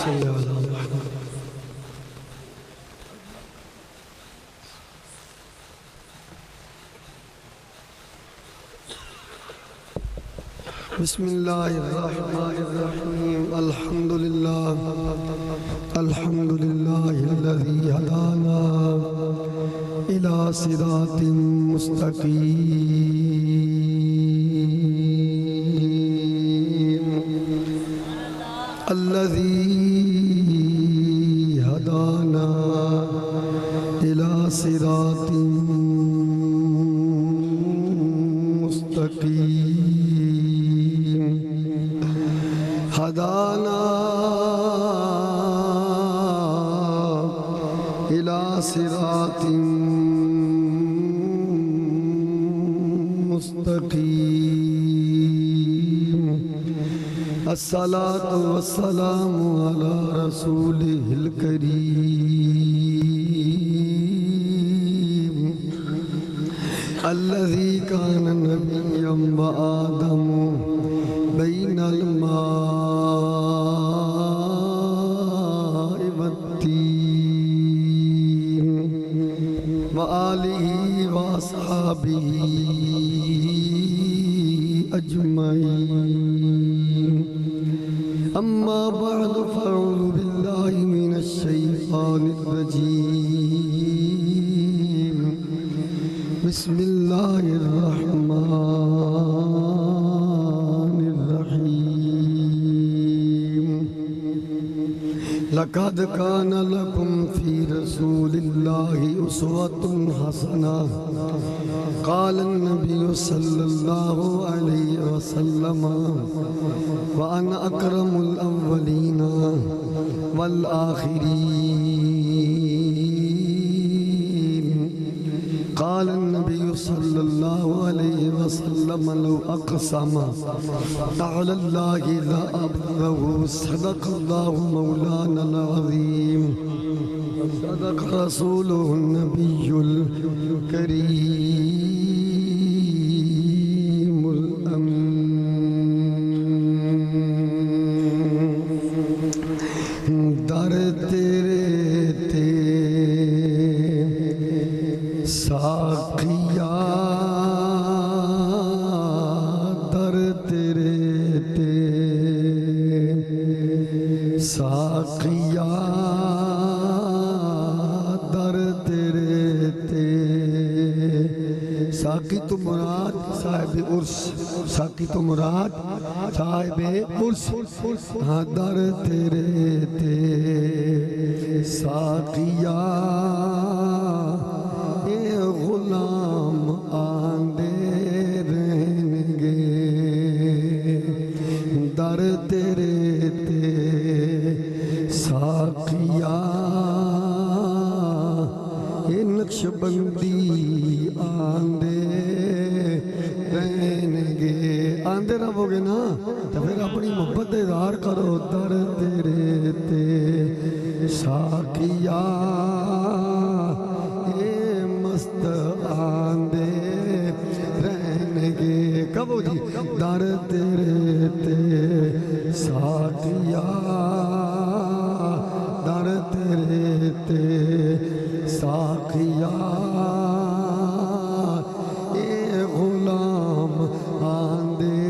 صل علی محمد. بسم اللہ الرحمن الرحیم. الحمد للہ الذی ہدانا الی صراط مستقیم. الذی ہدانا الی صراط مستقیم. ہدانا الی صراط مستقیم. الصلاة والسلام علی رسولہ الکریم الذی کان نبیا وآدم بین الماء والتین وآلہ واصحابہ اجمعین. اما بعد فاعوذ باللہ من الشیطان الرجیم. بسم اللہ الرحمن الرحیم. لقد كان لكم في رسول الله أسوة حسنة. قال النبي صلى الله عليه وسلم وأنا أكرم الأولين والآخرين. قال النبي صلى الله عليه وسلم لو أقسم على الله لأبره. صدق الله مولانا العظيم. صدق رسوله النبي الكريم الأمين. در تیرے تے ساقیا در تیرے تے ساقیا در تیرے تے. ساقی تو مراد صاحب عرس. ساقی تو مراد صاحب عرس. ہاں در تیرے تے ساقیا اے غلام آندے رہن گے. در تیرے تے ساقیا اے نقش بندی آندے رہن گے. آندے رہو گے نا تو پھر اپنی محبت اظہار کرو. در تیرے تے ساقیا اے مست آندے رہن گے. کب ہو جی؟ در تیرے تے ساقیا در تیرے تے ساقیا اے غلام آندے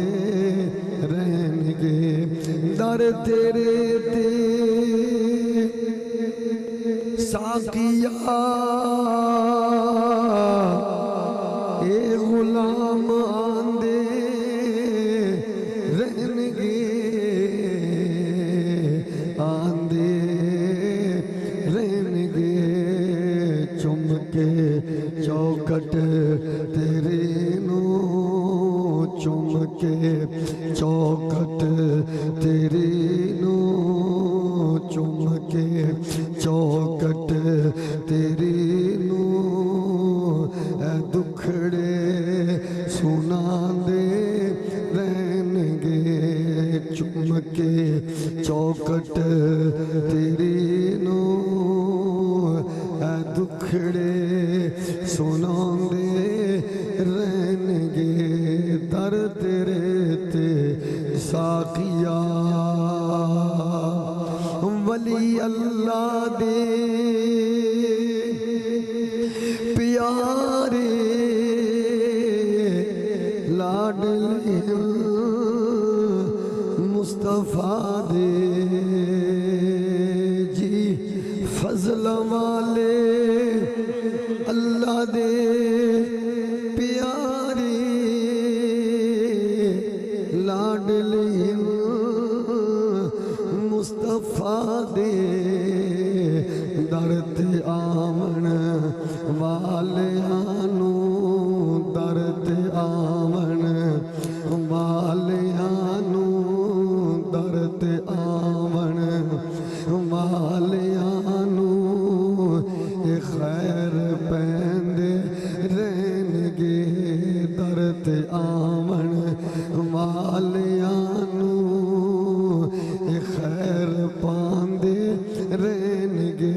رہن گے. در تیرے تے ساقیا اے غلام آندے رہن گے. آندے رہن گے. چم کے چوکٹ تیرے نو چم کے چوکٹ تیرے نو چم کے چوکٹ تیرے نو اے دکھڑے سنا دے رہن گے. چم کے چوکٹ تیرے نو اے دکھڑے سنا دے رہن گے. در تیرے تے ساقیا ولی اللہ دے پیارے لاڈلے مصطفیٰ دے جی فضل والے اللہ دے پیارے لاڈلے مصطفیٰ دے درد آمن والیانو درد آمن والیانو درد آمن والیانو خیر پیندے رہنگے درد آمن والیانو خیر پاندے رہنگے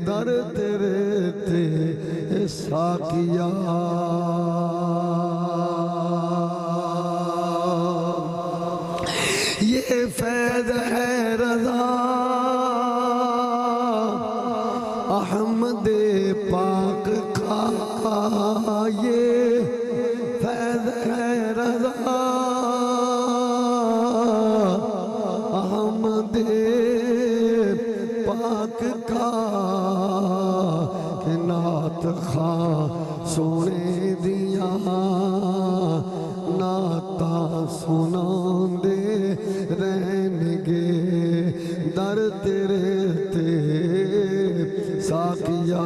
درد رہتے ساقیہ یہ فیض ہے رضا احمد پاک کا یہ فیض ہے رضا احمد پاک کا کہ نعت خواہ سونے دیا نعتہ سنان دے رہنگے در تیرے تے ساقیہ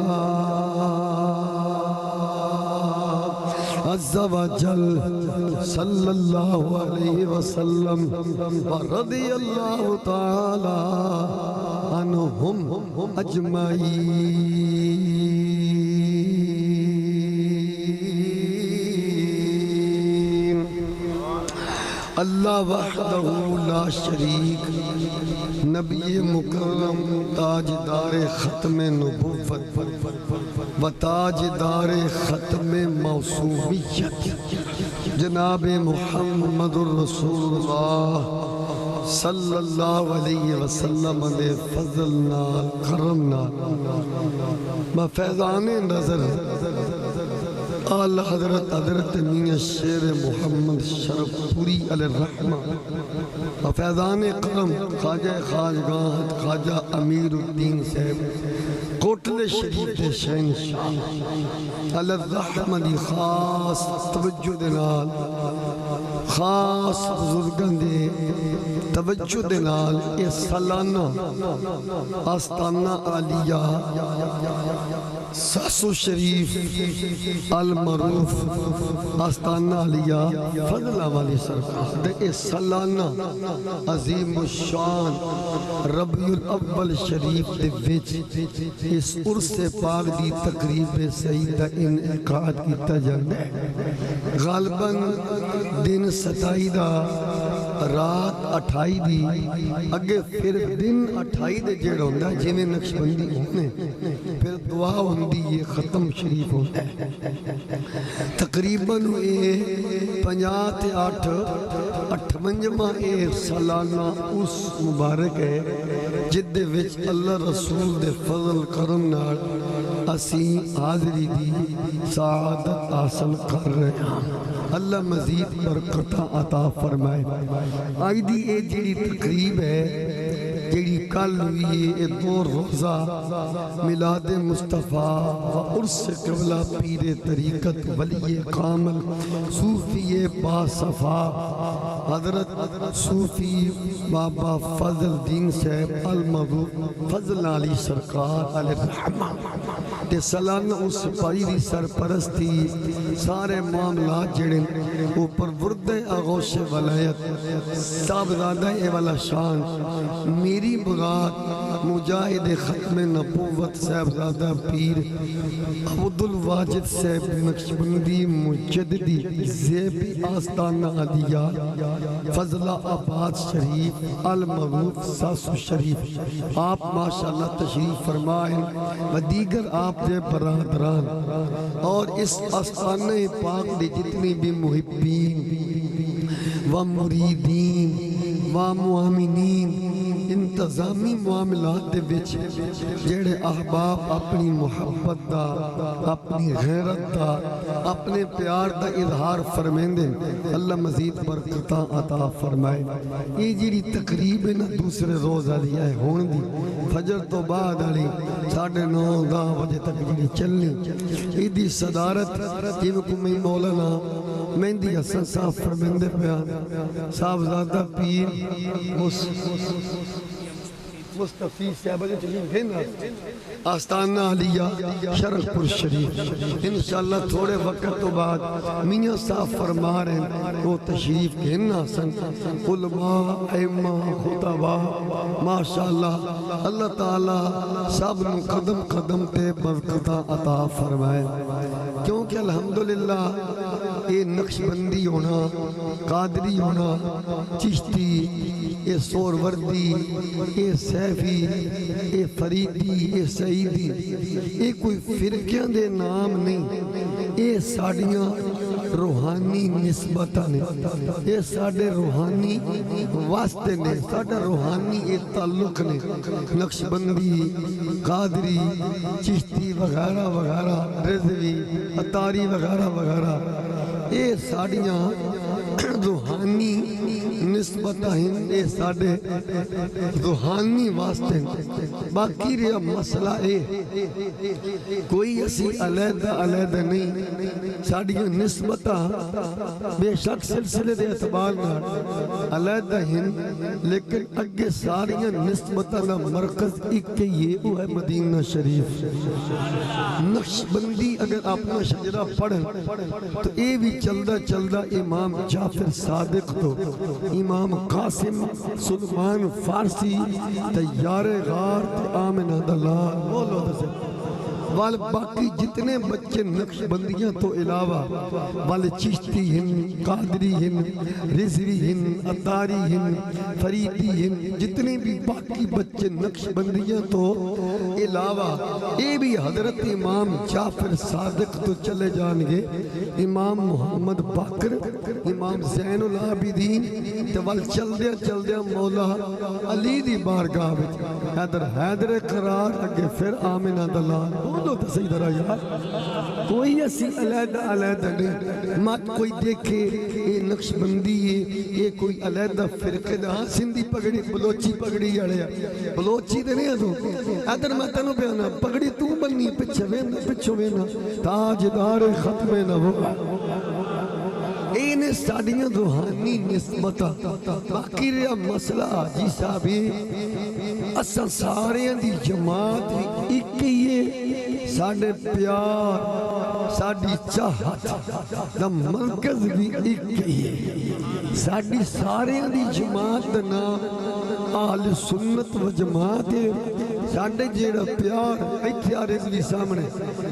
عز و جل صلی اللہ علیہ وسلم ورضی اللہ تعالی عنہم اجمعین اللہ وحدہ لا شریک نبی مکرم تاجدار ختم نبوت و تاجدار ختم موصومیت جناب محمد الرسول اللہ صلی اللہ علیہ وسلم دے فضل نال کرم نال بفیضان نظر اعلی حضرت میاں شیر محمد شرف پوری علیہ الرحمہ بفیضان کرم خواجہ خواجگاہ خواجہ امیر الدین صاحب کوٹل شریف دے شہنشاہ علیہ الرحمہ دی خاص توجہ دے نال خاص بزرگاں دے توجہ دے نال اس سالانہ آستانہ عالیہ ساسو شریف المعروف آستانہ عالیہ فضلہ والی سرکار دے اس سالانہ عظیم الشان ربیع الاول شریف دے وچ اس عرس پاک دی تقریب سعیدہ انعقاد کیتا جاندہ ہے غالباً دن 27 دا رات 28 دی اگے پھر دن 28 دے جڑ ہوندہ ہے جنہیں نقشبندی ہونے پھر دعا ہوندی یہ ختم شریف ہوتا ہے تقریباً 58 سالانہ اس مبارک ہے جد وچ اللہ رسول دے فضل کرم نال اسی حاضری دی سعادت حاصل کر رہے ہیں اللہ مزید برکتہ عطا فرمائے آئی دی اے جڑی تقریب ہے جڑی کل ہوئی ہے دو روزہ میلاد مصطفیٰ و عرس قبلہ پیر طریقت ولی کامل صوفی باصفا حضرت صوفی بابا فضل دین صاحب المعروف فضل علی سرکار علیہ الرحمہ تے سالانہ اس سپاہی دی سرپرستی سارے معاملات جڑے اوپر ورد آغوش ولایت صاحبزادہ اے والا شان میری مراد مجاہد ختم نبوت صاحبزادہ پیر عبدالواجد صاحب نقشبندی مجددی زیبی آستانہ علیہ فضلہ آباد شریف المعروف ساسو شریف آپ ماشاءاللہ تشریف فرمائیں و دیگر آپ دے برادران اور اس آستانہ پاک دے جتنی بھی محبین و مریدین و معامنین انتظامی معاملات دے وچ جڑے احباب اپنی محبت دا، اپنی غیرت دا، اپنے پیار دا اظہار فرمیندے، اللہ مزید برکتاں عطا فرمائے۔ یہ جڑی تقریب ہے نا دوسرے روز والی ہے ہون دی، فجر تو بعد والی 9:30 بجے تک جڑی چلنی، یہ دی صدارت جن کو میں مولانا مہندی حسن صاحب فرمیندے پیان صاحبزادہ پیر مصطفی صاحب جو چلیں گے نا آستانہ علیہ شرف پور شریف، انشاءاللہ تھوڑے وقت تو بعد میاں صاحب فرما رہے ہیں وہ تشریف گھننا سن، علماء ائمہ خطبہ ماشاءاللہ، اللہ تعالی سب نو قدم قدم تے برکتاں عطا فرمائے، کیونکہ الحمدللہ یہ نقش بندی ہونا، قادری ہونا، چشتی، یہ سوروردی، یہ سیفی، یہ فریدی، یہ سعیدی، یہ کوئی فرقیاں دے نام نہیں، یہ ساڑیاں روحانی نسبتاں نے، یہ ساڑے روحانی واسطے نے، ساڑا روحانی یہ تعلق نے، نقش بندی، قادری، چشتی وغیرہ وغیرہ، رضوی، اتاری وغیرہ وغیرہ، یہ ساڑیاں روحانی نسبتاں ہیں، یہ ساڑے روحانی واسطے ہیں، باقی رہا مسئلہ کوئی اسی علیحدہ نہیں، ساڑیاں نسبتاں بے شک سلسلے دے اعتبار علیحدہ ہیں، لیکن اگے ساڑیاں نسبتاں دا مرکز ایک یہ وہ ہے مدینہ شریف۔ نقش بندی اگر اپنا شجرہ پڑھیں تو یہ بھی چلدا امام جعفر صادق تو امام قاسم سلمان فارسی تیار غار آمنہ دلال بولو دسے وال باقی جتنے بچے نقش بندیاں تو علاوہ وال چشتی ہن، قادری ہن، رضوی ہن، اتاری ہن، فریدی ہن، جتنے بھی باقی بچے نقش بندیاں تو علاوہ یہ بھی حضرت امام جعفر صادق تو چلے جان گے، امام محمد باقر، امام زین العابدین تے وال چل دیا مولا علی دی بارگاہ وچ حیدر قرار اگے پھر آمنہ دلال بولو تو صحیح طرح یار، کوئی ایسی علیحدہ نہیں، مات کوئی دیکھے یہ نقش بندی ہے، یہ کوئی علیحدہ فرقے دا، ہاں سندھی پگڑی بلوچی پگڑی اڑیا، بلوچی دے نہیں تو ادھر میں تنو بیانا پگڑی تو بننی پچھو وینا تاجدار ختم نبوہ، اینے ساڑیاں روحانی نسبتاں، باقی رہا مسئلہ جی صاحبی اساں ساریاں دی جماعت ایک ہی ساڑے پیار ساڑی چاہت دا مرکز بھی ایک ہی ہے، ساڑی ساریاں دی جماعت دا نام اہل سنت و جماعت ہے، ساڑے جیڑا پیار ایتھے رضوی سامنے،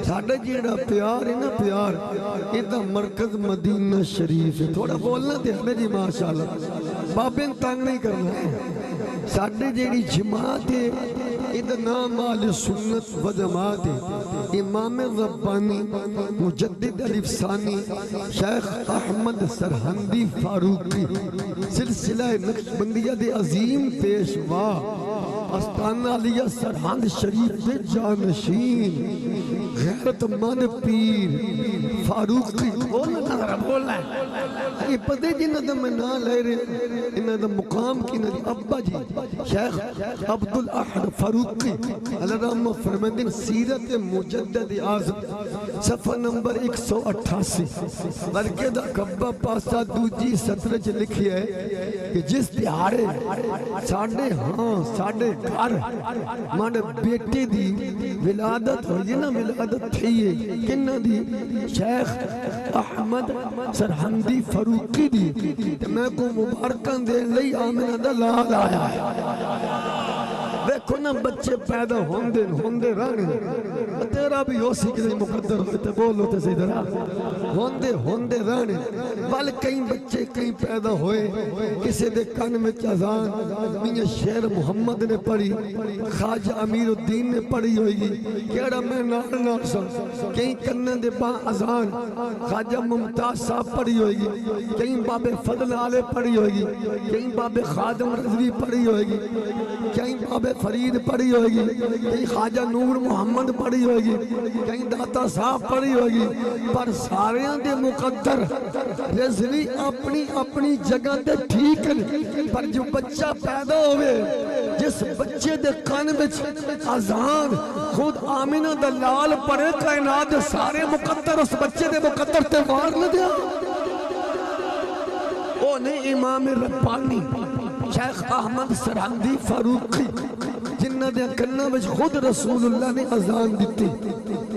ساڑے جیڑا پیار ہے نا پیار یہ دا مرکز مدینہ شریف ہے، تھوڑا بولنا دے ہمیں جی ماشاءاللہ بابیں تانگ نہیں کرنا ہے، ساڑے جیڑی جماعت ہے یہ نام اہل سنت و جماعت ہے، امام ربانی مجدد علی ثانی شیخ احمد سرہندی فاروقی سلسلہ نقش بندیہ دے عظیم پیشوا آستانہ علیہ سرہند شریف دے جانشین غیرت مند پیر فاروقی بولنا ہے یہ پدے جنہ دا میں نہ لے رہے انہ دا مقام کی نہ ابا جی شیخ عبدالاحد فاروقی اللہ رحمہ فرمندین سیرت مجدد اعظم صفحہ نمبر 188 بلکہ دا کبہ پاسا دوجی سطرج لکھی ہے کہ جس دیارے ساڑھے ساڑھے گھر مانے بیٹے دی ولادت ہوئی نا ولادت تھی ہے کنہ دی شیخ احمد سرہندی فاروقی دی میں کو مبارکان دے لئی آمنہ دلال آیا ہے دیکھو نا بچے پیدا ہوندے رانے تیرا بھی ہو سی کہ مقدر ہوتے بولو تے صحیح طرح ہوندے رہنے بل کئی بچے کئی پیدا ہوئے کسی دے کن میں اذان میاں شیر محمد نے پڑھی خواجہ امیر الدین نے پڑھی ہوئے گی کیڑا میں نال سن کئی کنن دے با اذان خواجہ ممتاز صاحب پڑھی ہوئے گی کئی بابے فضل آلے پڑھی ہوئے گی کئی بابے خادم رضوی پڑھی ہوئے گی کئی بابے فرید پڑھی ہوئے گی کئی خواجہ نور محمد پڑھی ہوئے گی کئی داتا صاحب پڑھی ہوئے گی پر سارے دے مقدر رضوی اپنی اپنی جگہ دے ٹھیک ہے پر جو بچہ پیدا ہوئے جس بچے دے کان بچ اذان خود آمینہ دلال پڑے کائنات سارے مقدر اس بچے دے مقدر تے وار نہ دیا او نہیں امام ربانی شیخ احمد سرہندی فاروقی جنہ دے کنہ وچ خود رسول اللہ نے اذان دیتی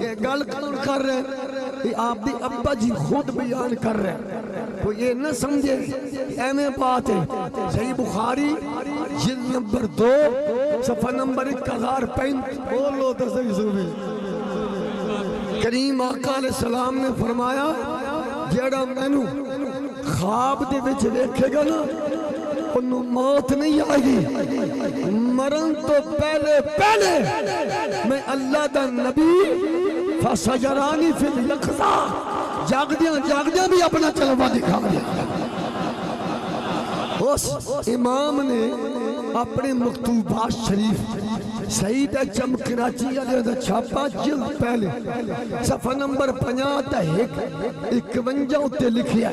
یہ گل کر رہے ہیں یہ آپ دی ابا جی خود بیان کر رہے ہیں تو یہ نہ سمجھے اہمیں بات ہے صحیح بخاری جلد نمبر 2 صفحہ نمبر 1035 بولو تو صحیح صوبے کریم آقا علیہ السلام نے فرمایا جیڑا مینو خواب دے وچ دیکھے گا نا انہوں موت نہیں آئے گی مرن تو پہلے میں اللہ دا نبی فسجرانی فی الیقظہ جاگ دیاں بھی اپنا چلوہ دکھا دیا اس امام نے اپنے مکتوبات شریف سعید اچم کراچی علیہ دا چھاپا جلد پہلے صفحہ نمبر 50 تا 51 اتے لکھیا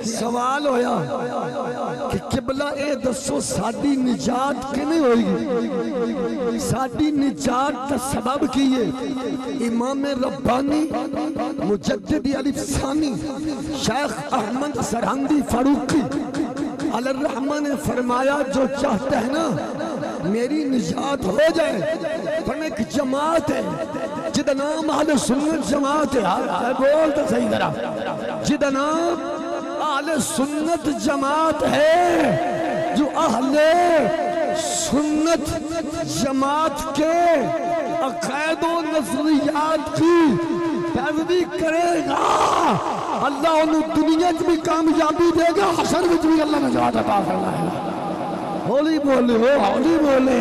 سوال ہویا کہ قبلہ اے دسو ساڑی نجات کنے ہوئی گی ساڑی نجات تا سبب کیے امام ربانی مجدد علی ثانی شیخ احمد سرہندی فاروقی علی الرحمن نے فرمایا جو چاہتے ہیں نا میری نجات ہو جائے فرمایا ایک جماعت ہے جدا نام اہل سنت جماعت ہے بول تو صحیح طرح جدا نام اہل سنت جماعت ہے جو اہل سنت جماعت کے عقائد و نظریات کی پیروی کرے گا اللہ انہوں دنیا کی بھی کامیابی دے گا حشر میں بھی اللہ نجات عطا فرمائے گا ہولی بولے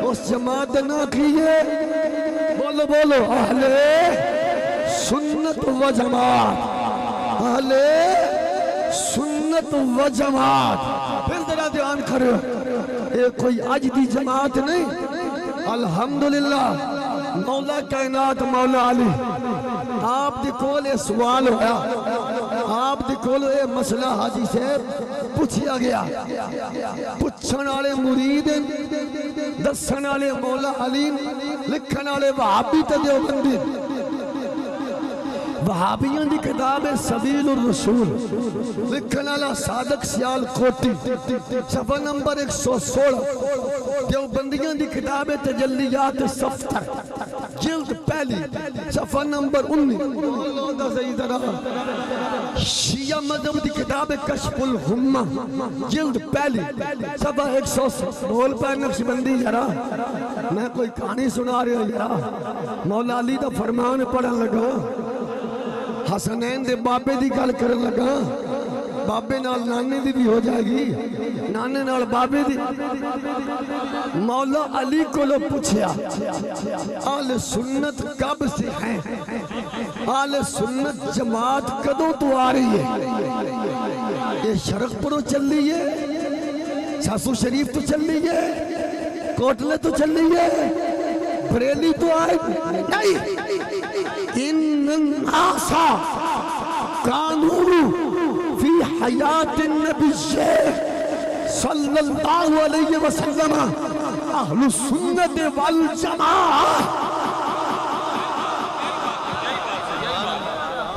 اس جماعت نہ کیے بولو اہل سنت و جماعت اہل سنت و جماعت پھر ذرا دھیان کرو یہ کوئی آج دی جماعت نہیں الحمدللہ مولا کائنات مولا علی آپ دی کول سوال ہویا آپ دی کول مسئلہ حاجی سے پوچھیا گیا پوچھن والے مرید دسن والے مولا علی لکھن والے وہابی تے دیوبندی وہابیاں دی کتاب سبیل الرسول لکھن والا صادق سیال کوٹی صفحہ نمبر 116 دیوبندیاں دی کتاب تجلیات صفتر جلد پہلی صفحہ نمبر 19 شیعہ مذہب دی کتاب کشف الغمہ جلد پہلی صفحہ 100 بول پہ نقش بندی یرا میں کوئی کہانی سنا رہا ہوں یرا مولا علی دا فرمان پڑھن لگا حسنین دے بابے دی گل کرن لگا بابے نال نانے دی بھی ہو جائے گی نانے نال بابے دی مولا علی کو لو پوچھیا آل سنت کب سے ہیں آل سنت جماعت کدوں تو آ رہی ہے یہ شرق پرو چل رہی ہے ساسو شریف تو چل رہی ہے کوٹلے تو چل رہی ہے بریلی تو آئے نہیں ان الناس کانوا فی حیات النبی صلی اللہ علیہ وسلم اہل السنت والجماعہ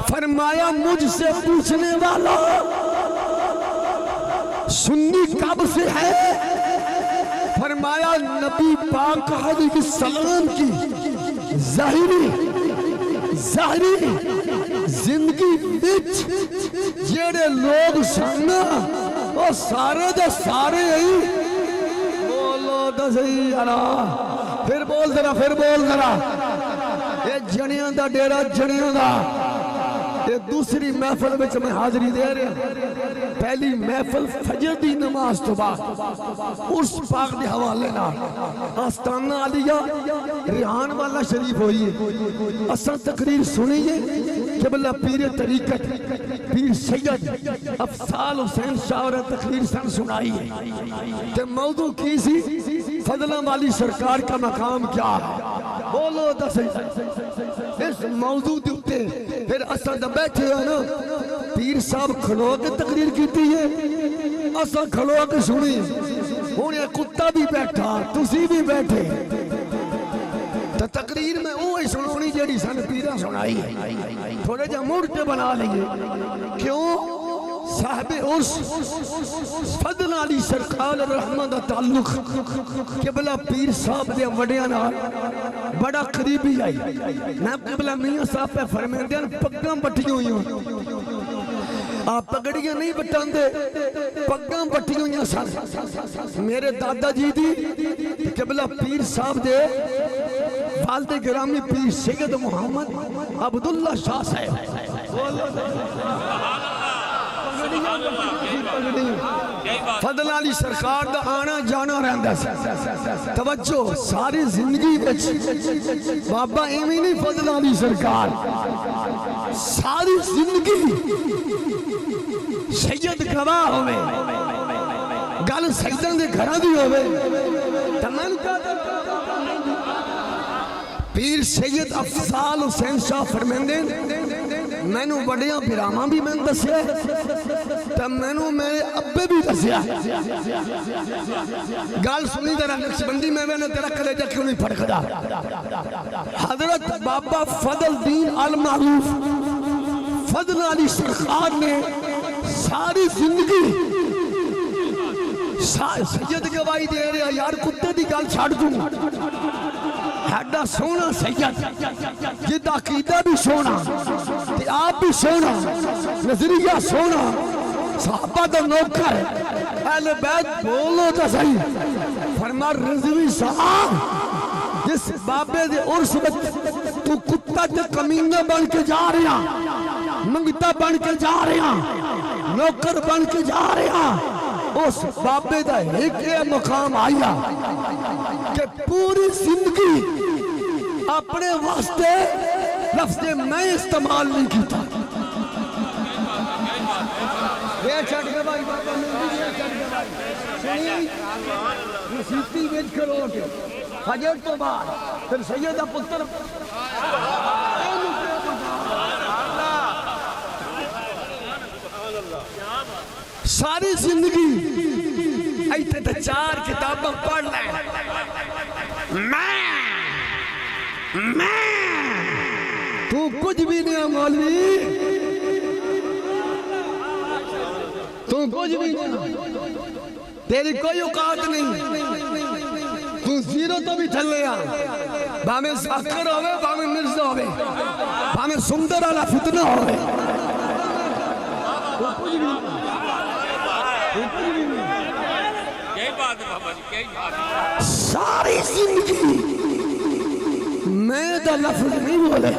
فرمایا مجھ سے پوچھنے والا سنی کب سے ہے فرمایا نبی پاک علیہ السلام کی ظاہری زندگی بچ جیڑے لوگ سننا وہ سارے دے سارے ہی بولو دا صحیح پھر بول ذرا یہ جنیاں دا ڈیرا جنیاں دا یہ دوسری محفل میں میں حاضری دے رہے ہیں پہلی محفل فجر دی نماز تو بعد اس پاک دے حوالے نا آستانہ علیہ ریحان والا شریف ہوئی ہے اصل تقریر سنیے قبلہ پیر طریقت پیر سید افضال حسین شاہ اور تقریر سنائی ہے کہ موضوع کی سی فضلہ والی سرکار کا مقام کیا ہے بولو دس اس موضوع دیتے پھر اصل دا بیٹھے ہیں نا پیر صاحب کھلو کے تقریر کیتی ہے اصل کھلو کے سنی انہیں کتا بھی بیٹھا تسی بھی بیٹھے تو تقریر میں اوہی سنونی جیڑی سن پیرہ سنائی ہے تھوڑے جا موڑتے بنا لئیے کیوں صاحب عرص فضل علی سرکار رحمہ دا تعلق قبلہ پیر صاحب دے وڈیاں بڑا قریبی آئی میں قبلہ میاں صاحب پہ فرمائیں دیا پگاں بٹھی ہوئی ہوں آپ پگڑیاں نہیں بٹھان دے پگاں بٹھی ہوئی ہیں سر میرے دادا جی دی قبلہ پیر صاحب دے والد گرامی پیر سید محمد عبداللہ شاہ صاحب فضل علی سرکار دا آنا جانا رہندا سی توجہ ساری زندگی وچ بابا ایویں نہیں فضل علی سرکار ساری زندگی سید گواہ ہوئے گل سیدن دے گھراں دی ہوئے تمام کا پیر سید افضال حسین شاہ فرمیندے میں نو بڑیاں پیراما بھی میں دسیا تب میں نو میرے ابے بھی دسیا گال سنی درہ نقشبندی میں نے تیرا کلیجہ کیوں نہیں پڑھ کھڑا حضرت بابا فضل دین المعروف فضل علی سرکار نے ساری زندگی سید گواہی دے رہے یار کتے دی گال چھاڑ دوں ہیڈا سونا سید جد عقیدہ بھی سونا آپ بھی سونا نظریہ سونا صحابہ دا نوکر اہل بیت بولو تا صحیح فرما رضوی صاحب جس بابے دے عرص میں تو کتا تے کمینہ بن کے جا رہا منگتا بن کے جا رہا نوکر بن کے جا رہا اس بابے دا ایک مقام آیا کہ پوری زندگی اپنے واسطے لفظ میں استعمال نہیں کیتا یہ چھٹ کے بھائی بابا ملدی یہ چھٹ کے بھائی سنی نصیبتی بیج کرو کے فجر تو بعد پھر سیدہ پتر ساری زندگی ایتے تا چار کتاباں پڑھ لیں تو کچھ بھی نہیں مولوی تو کچھ بھی نہیں تیری کوئی اوقات نہیں تو زیرو تو بھی چل لیا بامیں ساکر ہوئے بامیں مرزا ہوئے بامیں سندر والا فتنہ ہوئے تو کچھ بھی نہیں ساری زندگی میں دا لفظ نہیں بولے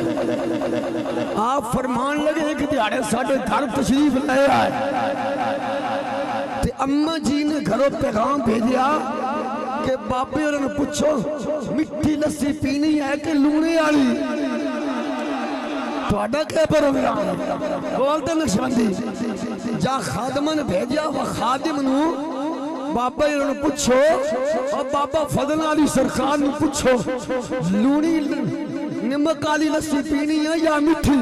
آپ فرمان لگے ایک دیارے ساڑھے گھر تشریف لے آئے تے اممہ جی نے گھروں پیغام بھیجیا کہ باپے اور انہوں پوچھو مٹھی لسی پینی ہے کہ لونے آلی تو اڈا کیا پروگرام بولتے نقشبندی جا خادمہ نے بھیجیا وہ خادم نو بابا انہوں پوچھو اور بابا فضل علی سرکار نے پوچھو لونی نمک علی لسی پینی ہے یا مٹھی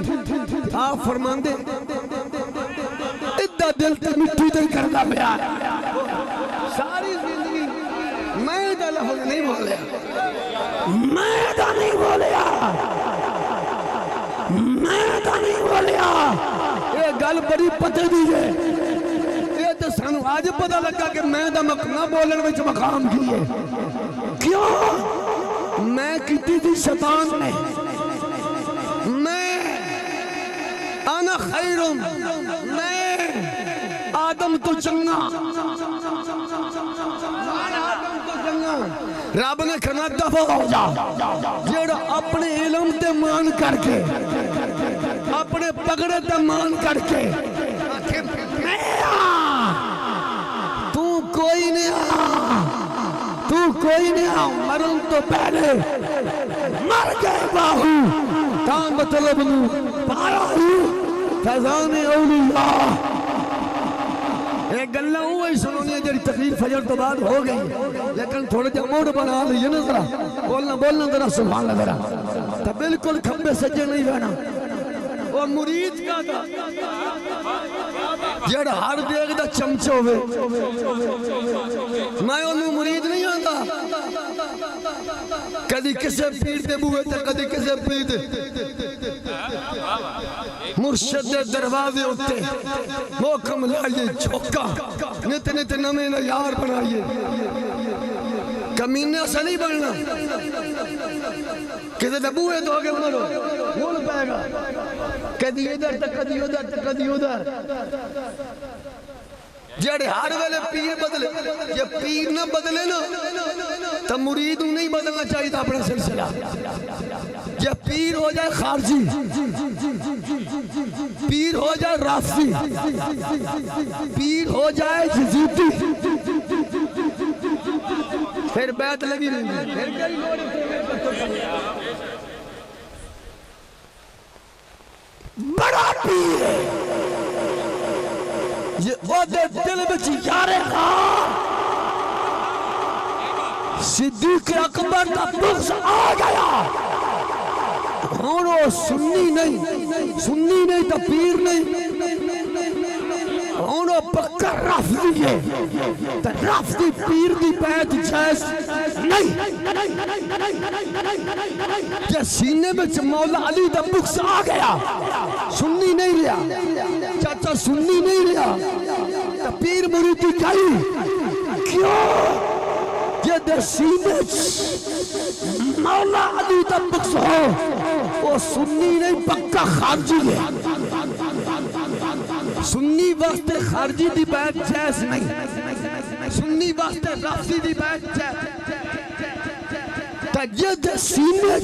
آپ فرمان دے ادھا دل تے مٹھی تے کرنا پیا ساری زندگی میں دا لفظ نہیں بولیا میں دا نہیں بولیا میں دا نہیں بولیا یہ گل بڑی پتہ دیجئے یہ تو سانو آج پتہ لگا کہ میں دا نہ بولن وچ مقام کیے کیوں میں کیتی تھی شیطان نے میں انا خیرم میں آدم تو چنگا رب نے کہنا دفع ہو جا جیڑا اپنے علم تے مان کر کے اپنے پگڑے تے مان کر کے تو کوئی نہیں آ مرن تو پہلے مر گئے باہو تاں مطلب نو پایا ہوں فیضان اولیاء ایک گلہ ہوئی سنونی ہے جڑی تقریر فجر تو بعد ہو گئی لیکن تھوڑے جا موڑ بنا لئیے نا ذرا بولنا ذرا سبحان اللہ ذرا تو بالکل کھمبے سجے نہیں رہنا وہ مرید کا تھا جڑا ہر دیکھ دا چمچ ہوئے میں انہوں مرید نہیں آتا کدی کسے پیر دے بوئے تھے کدی کسے پیر دے مرشد دے دروازے ہوتے موکم لائیے چھوکا نت نمین یار بنائیے کمینے سے نہیں بننا کسے دے بوئے تو آگے مرو بول پائے گا کدی ادھر تک کدی ادھر تک کدی ادھر جڑے ہر ویلے پیر بدلے یہ پیر نہ بدلے نا تو مرید نہیں بدلنا چاہیے تھا اپنا سلسلہ یہ پیر ہو جائے خارجی پیر ہو جائے رافضی پیر ہو جائے یزیدی پھر بیعت لگی نہیں بڑا پیر ہے یہ عہدے دل بچی یارے خان صدیق اکبر کا بغض آ گیا اور وہ سنی نہیں تو پیر نہیں اور وہ پکا رافضی ہے تو رافضی پیر دی بیعت جائز نہیں یہ سینے میں مولا علی دا بغض آ گیا سنی نہیں لیا چاچا سنی نہیں لیا تو پیر مریدی گئی کیوں یہ در سینے مولا علی دا بغض ہو وہ سنی نہیں پکا خارجی ہے سنی واسطے خارجی دی بیعت جائز نہیں سنی واسطے رافضی دی بیعت جائز تجد سینے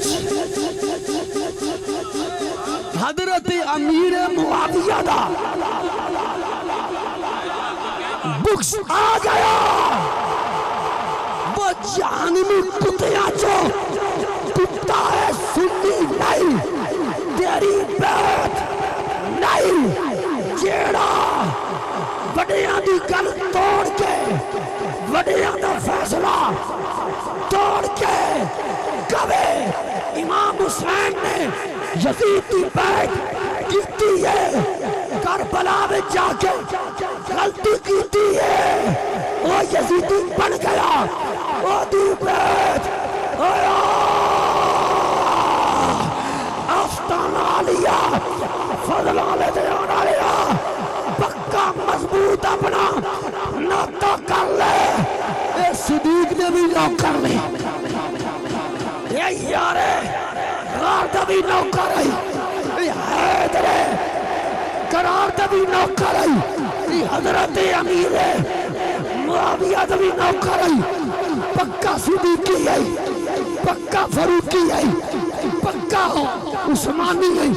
حضرت امیر معاویہ دا بغض آ گیا وہ جہنمی کتیا جو کتا ہے سنی نہیں تیری بیعت نہیں جیڑا وڈیاں دی گل توڑ کے وڈیاں دا فیصلہ توڑ کے کبھی امام حسین نے یزید کی بیعت کیتی ہے کربلا میں جا کے غلطی کیتی ہے وہ یزیدی بن گیا وہ دی بیعت آستانہ لیا فضلہ دیانا لیا پکا مضبوط اپنا ناتا کر لے اے صدیق نے بھی نوکر لے اے یارے قرار دا بھی نوکر ہے اے حیدرے قرار دا بھی نوکر ہے اے حضرت امیر معاویہ دا بھی نوکر ہے پکا صدیقی ہے پکا فاروقی ہے پکا عثمانی ہے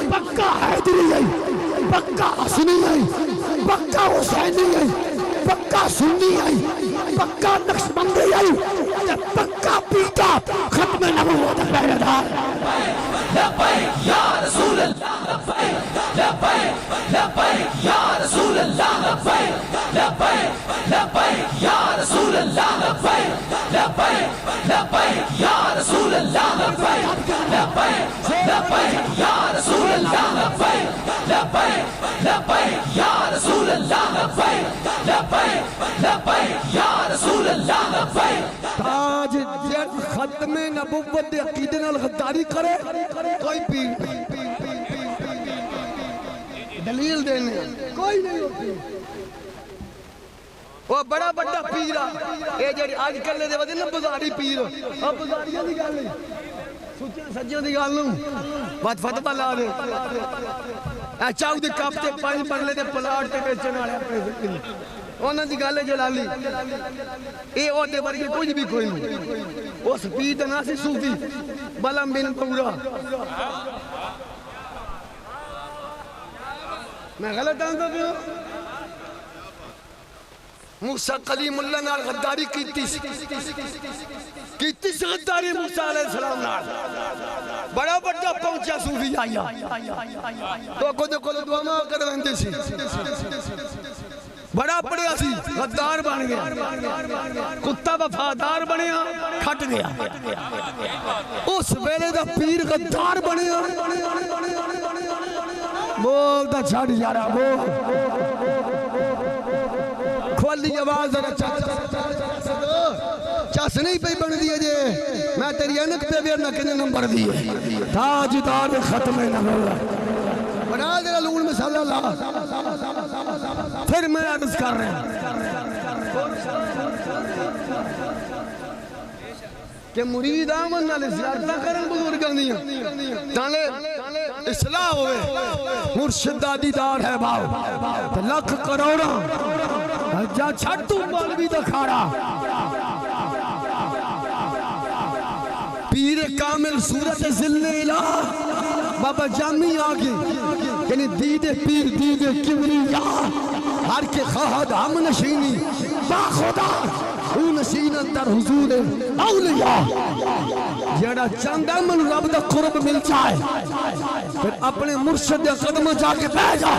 پکا حیدری ہے پکا حسنی ہے پکا حسینی ہے پکا سنی ہے پکا نقشبندی ہے پکا پیتا ختم نبوت پہلے دار لبیک یا رسول اللہ لبیک لبیک لبیک یا رسول اللہ لبیک لبیک لبیک یا رسول اللہ لبیک لبیک لبیک یا رسول اللہ لبیک لبیک لبیک یا رسول اللہ لبیک لبیک لبیک یا رسول اللہ لبیک لبیک لبیک یا رسول اللہ لبیک تاج جب ختم نبوت عقیدے نال غداری کرے کوئی پیر دلیل دینے کوئی نہیں ہوتی وہ بڑا بڑا پیرا اے جڑی آج کل دے ودے نا بازاری پیر اب بازاریاں دی گل نہیں سوچیاں سجیاں دی گل نوں بات فتوا لا دے اے چاو دے کپ تے پانی پرلے تے پلاٹ تے بیچن والے انہوں دی گالے جلالی اے او دے ورگے کچھ بھی کوئی نہیں اس پیر دا ناسی صوفی بلم بن پورا میں غلط آنگا بھی ہوں موسیٰ قلیم اللہ نال غداری کیتیس غداری موسیٰ علیہ السلام نال بڑا بڑا پہنچا صوفی آیا تو کو دعا ماں کر رہندے سی بڑا پڑیا سی غدار بن گیا کتا وفادار بنیا کھٹ گیا اس ویلے دا پیر غدار بنیا بول دا چھڑ یارا بول کھولی آواز ذرا چس نہیں پہ بن دیئے جے میں تیری انک پہ بھی نکنے نمبر دیئے تاجدار ختم نمبر بنا دے لون میں صلی اللہ پھر میں عرض کر رہے ہیں کہ مرید آمن نالے زیارتہ کرن بزرگان دیا تانے اصلاح ہوئے مرشد دادی دار ہے باؤ لکھ کروڑا جا چھڑ تو مولوی دکھاڑا پیر کامل صورت ذل الہ بابا جامی آگے یعنی دید پیر دید کبریا ہر کے خواہد ہم نشینی با خدا او نشینت در حضور اولیاء جیڑا چند امن رب دا قرب مل جائے پھر اپنے مرشد قدم جا کے بہ جا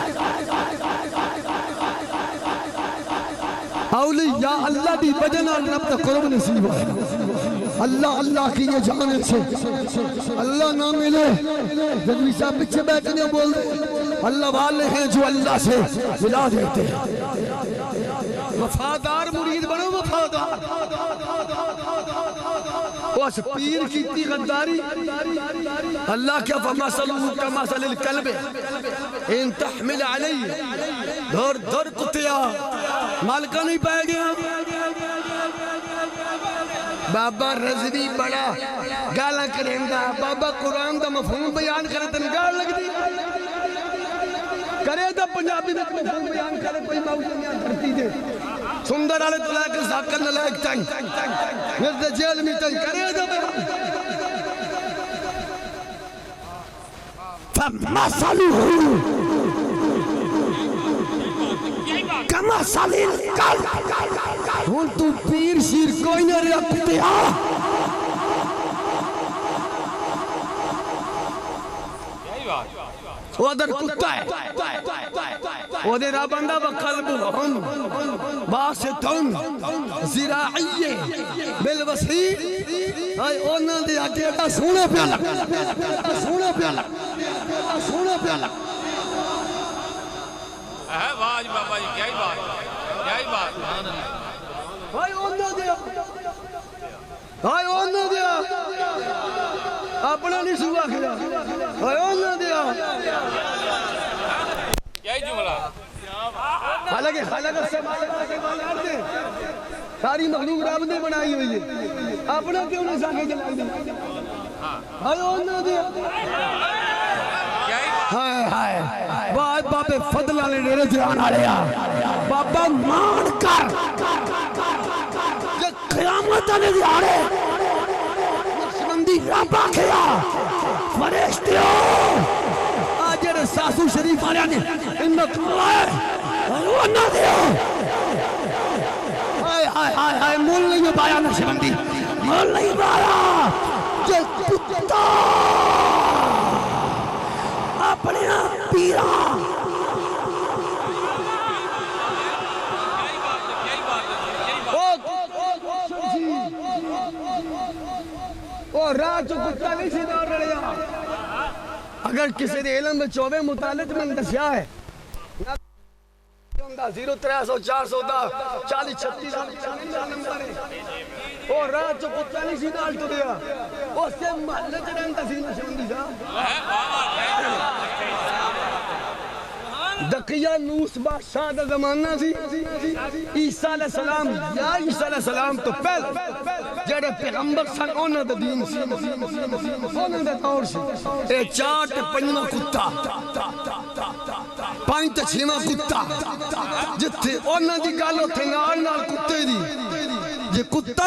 اولیاء اللہ دی بجنا رب دا قرب نصیب ہے اللہ اللہ کی یہ جانب سے اللہ نہ ملے جدوی صاحب پچھے بیٹھنے بول دے اللہ والے ہیں جو اللہ سے ملا دیتے ہیں وفادار مرید بنو وفادار اس پیر کی تی غداری اللہ کیا فَمَثَلُهُ كَمَثَلِ الْكَلْبِ ان تحمل علی دھر کتیا مالکہ نہیں پائے گیا بابا رضوی بڑا گالا کریں گا بابا قرآن دا مفہوم بیان کرے تن گال لگ دی کرے دا پنجابی میں مفہوم بیان کرے کوئی موسمیاں کرتی دے سندر آلے طلاق ساکر نلائک تنگ مرد جیل میں تنگ کرے دا فَمَثَلُهُ کَمَثَلِ الْكَلْبِ ہون تو پیر شیر کوئی نہ رکھتے آ وہ در کتا ہے وہ در بندہ وقلبهم باستن زراعی بالوسیع آئی اونا دے آگے سونا پیا لگ سونا پیا لگ سونا پیا لگ واج بابا جی کیا ہی بات آئی اونا دیا آئی اونا دیا اپنا نہیں سوا کھلا آئی اونا دیا کیا ہی جملہ حالانکہ سے مالک کے مالک دے ساری مخلوق رب نے بنائی ہوئی ہے اپنا کیوں نہیں ساکے جلائی دے آئی اونا دیا ہائے ہائے بابے فضل علی نیرے جان آلیا بابا مان کر کہ قیامت علی دیارے نقشبندی رب آکھیا فرشتیوں آجر ساسو شریف آلیا نے انک آئے اونا دیا ہائے ہائے ہائے ہائے مول نہیں بایا نقشبندی مول نہیں بایا کہ کتا اپنے پیران اور رات جو کتا نہیں سی دار رہا اگر کسی دے علم میں 24 مطالعت میں دسیا ہے 0300 410 40 36 نمبر ہے اور رات جو کتا نہیں سی دار تو دیا اس سے محلہ چرین تسین شمندی صاحب دقیہ نوس بادشاہ دا زمانہ سی عیسیٰ علیہ السلام یا عیسیٰ علیہ السلام تو پہل جڑے پیغمبر سن اونا دا دین سی اونا دا دور سی اے چاٹ پنجمہ کتا 5 ਤੇ 6ਵਾਂ ਕੁੱਤਾ ਜਿੱਥੇ ਉਹਨਾਂ ਦੀ ਗੱਲ ਉੱਥੇ ਨਾਲ ਨਾਲ ਕੁੱਤੇ ਦੀ ਜੇ ਕੁੱਤਾ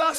10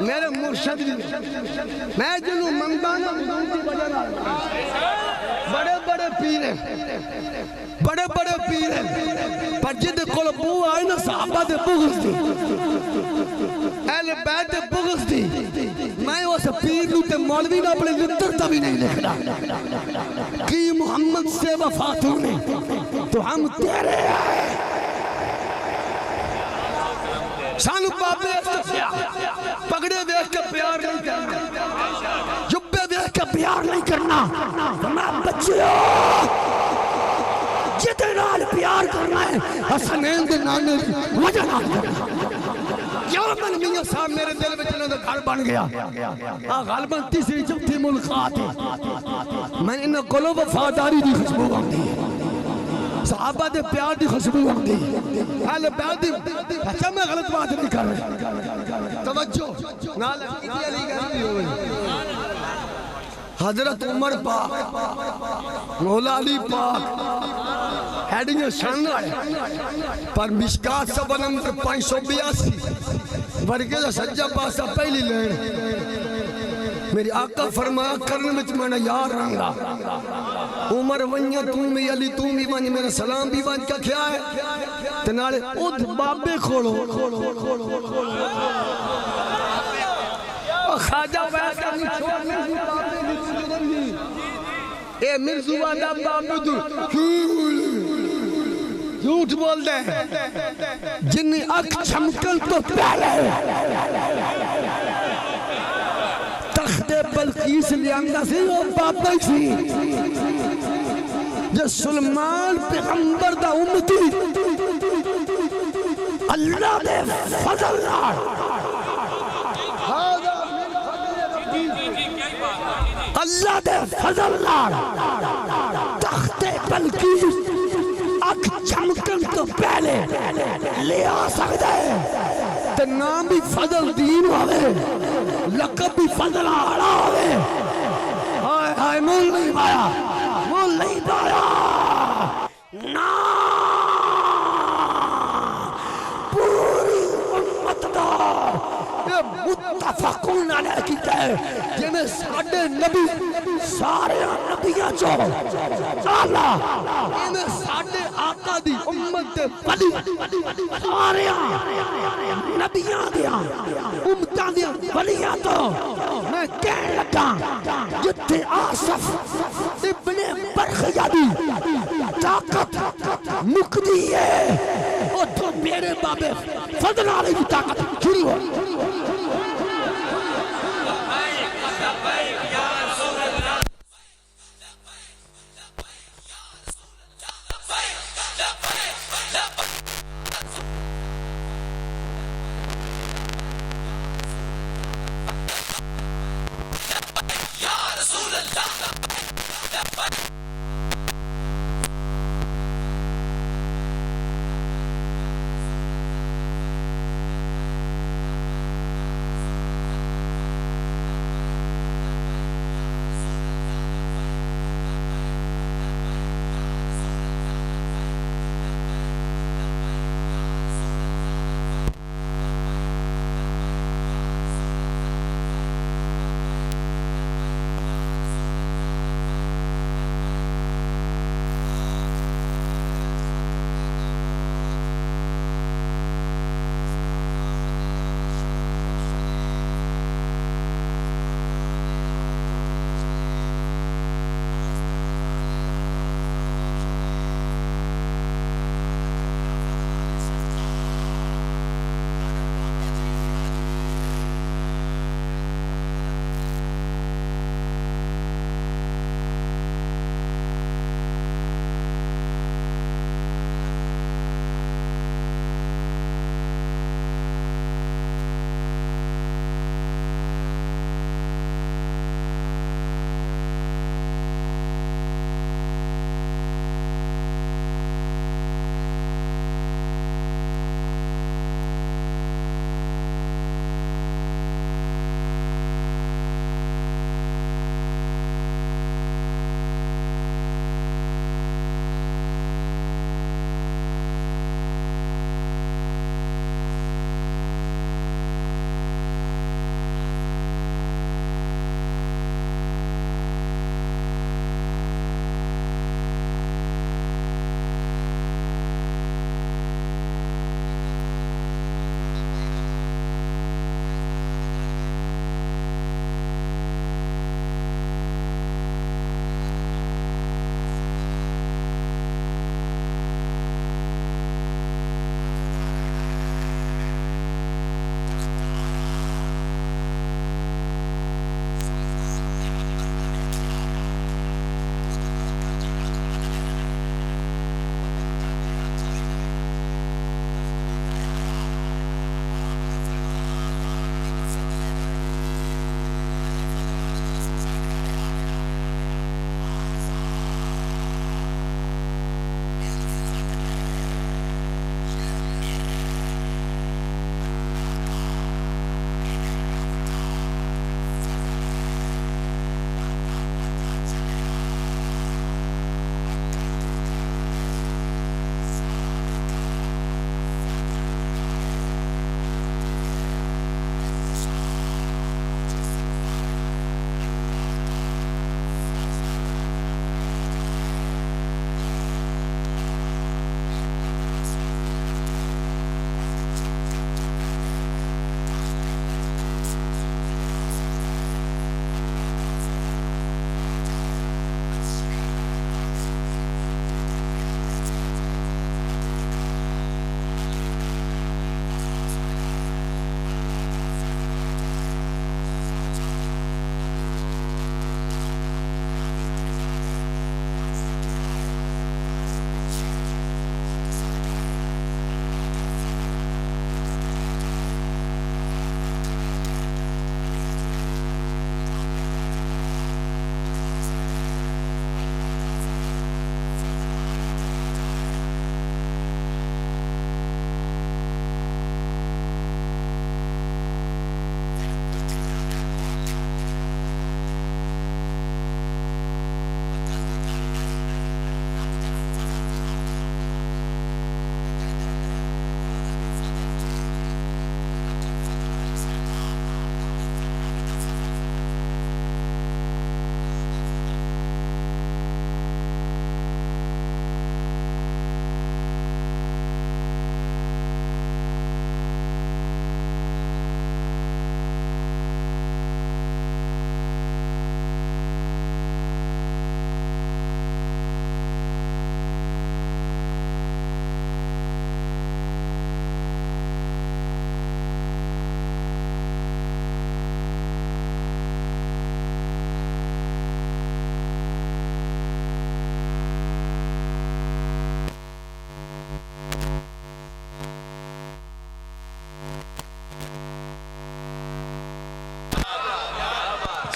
میرے مرشد بھی میں جنہوں مندانا مندی وجہ بڑے بڑے پیر ہیں بڑے بڑے پیر ہیں پر جد قلبو آئے نا صحابہ دے بغض دی اہل بیت دے بغض دی میں وہ سے پیر نو تے مولوی نہ اپنے لطر تا بھی نہیں لکھنا کہ محمد سے وفاتوں نے تو ہم تیرے آئے سانو بابے استفیا پگڑے دیکھ کے پیار نہیں کرنا جبے دیکھ کے پیار نہیں کرنا میں بچیو جتے نال پیار کرنا ہے حسنین دے نانے وجہ نال کرنا یومن میاں صاحب میرے دل میں چلے تو گھر بن گیا غالباً تیسری چوتھی ملکات ہے میں انہاں کولو وفاداری دی خوشبو آندی ہے صحابہ دے پیار دی خوشبو آندی ہے اہل بیت دی اچھا میں غلط بات نہیں کر رہا توجہ نال کی علی گھر ہوئی حضرت عمر پاک مولا علی پاک ہیڈنگ شان آئے پر مشکات سب نمبر 582 ورگے دا سجا پاسا پہلی لین میری آقا فرمایا کرنے میں میں نے یار رنگا عمر ونیا تم میں علی تم بھی ونیا میرا سلام بھی ونیا کیا ہے تنالے ادھ بابے کھولو خاجہ ویسا نہیں چھوڑنے ہی بابے نہیں اے مرزوہ دا بابے دو جھوٹ بول دے جنہی اک چھمکل تو پہلے تخت بلقیس لیاندہ سے وہ بابا ہی سی جو سلمان پیغمبر دا امتی اللہ دے فضل نار اللہ دے فضل نار تخت بلقیس اک چمکن تو پہلے لے آ سکتا ہے تے نام بھی فضل دین ہوئے لقب بھی فضل آڑا ہوئے ہائے ہائے مول نہیں پایا نا پوری امت دار یہ متفقون علیہ کی ہے جنہیں ساڑھے نبی سارے نبیاں چو اللہ انہیں ساڑھے آقا دی امت دے ولی سارے نبیاں دیا امتاں دیا ولیاں تو میں کہنے لگا جتے آصف ابن برخیادی طاقت مقدی ہے اور تو میرے بابے فضل علیہ کی طاقت شروع ہو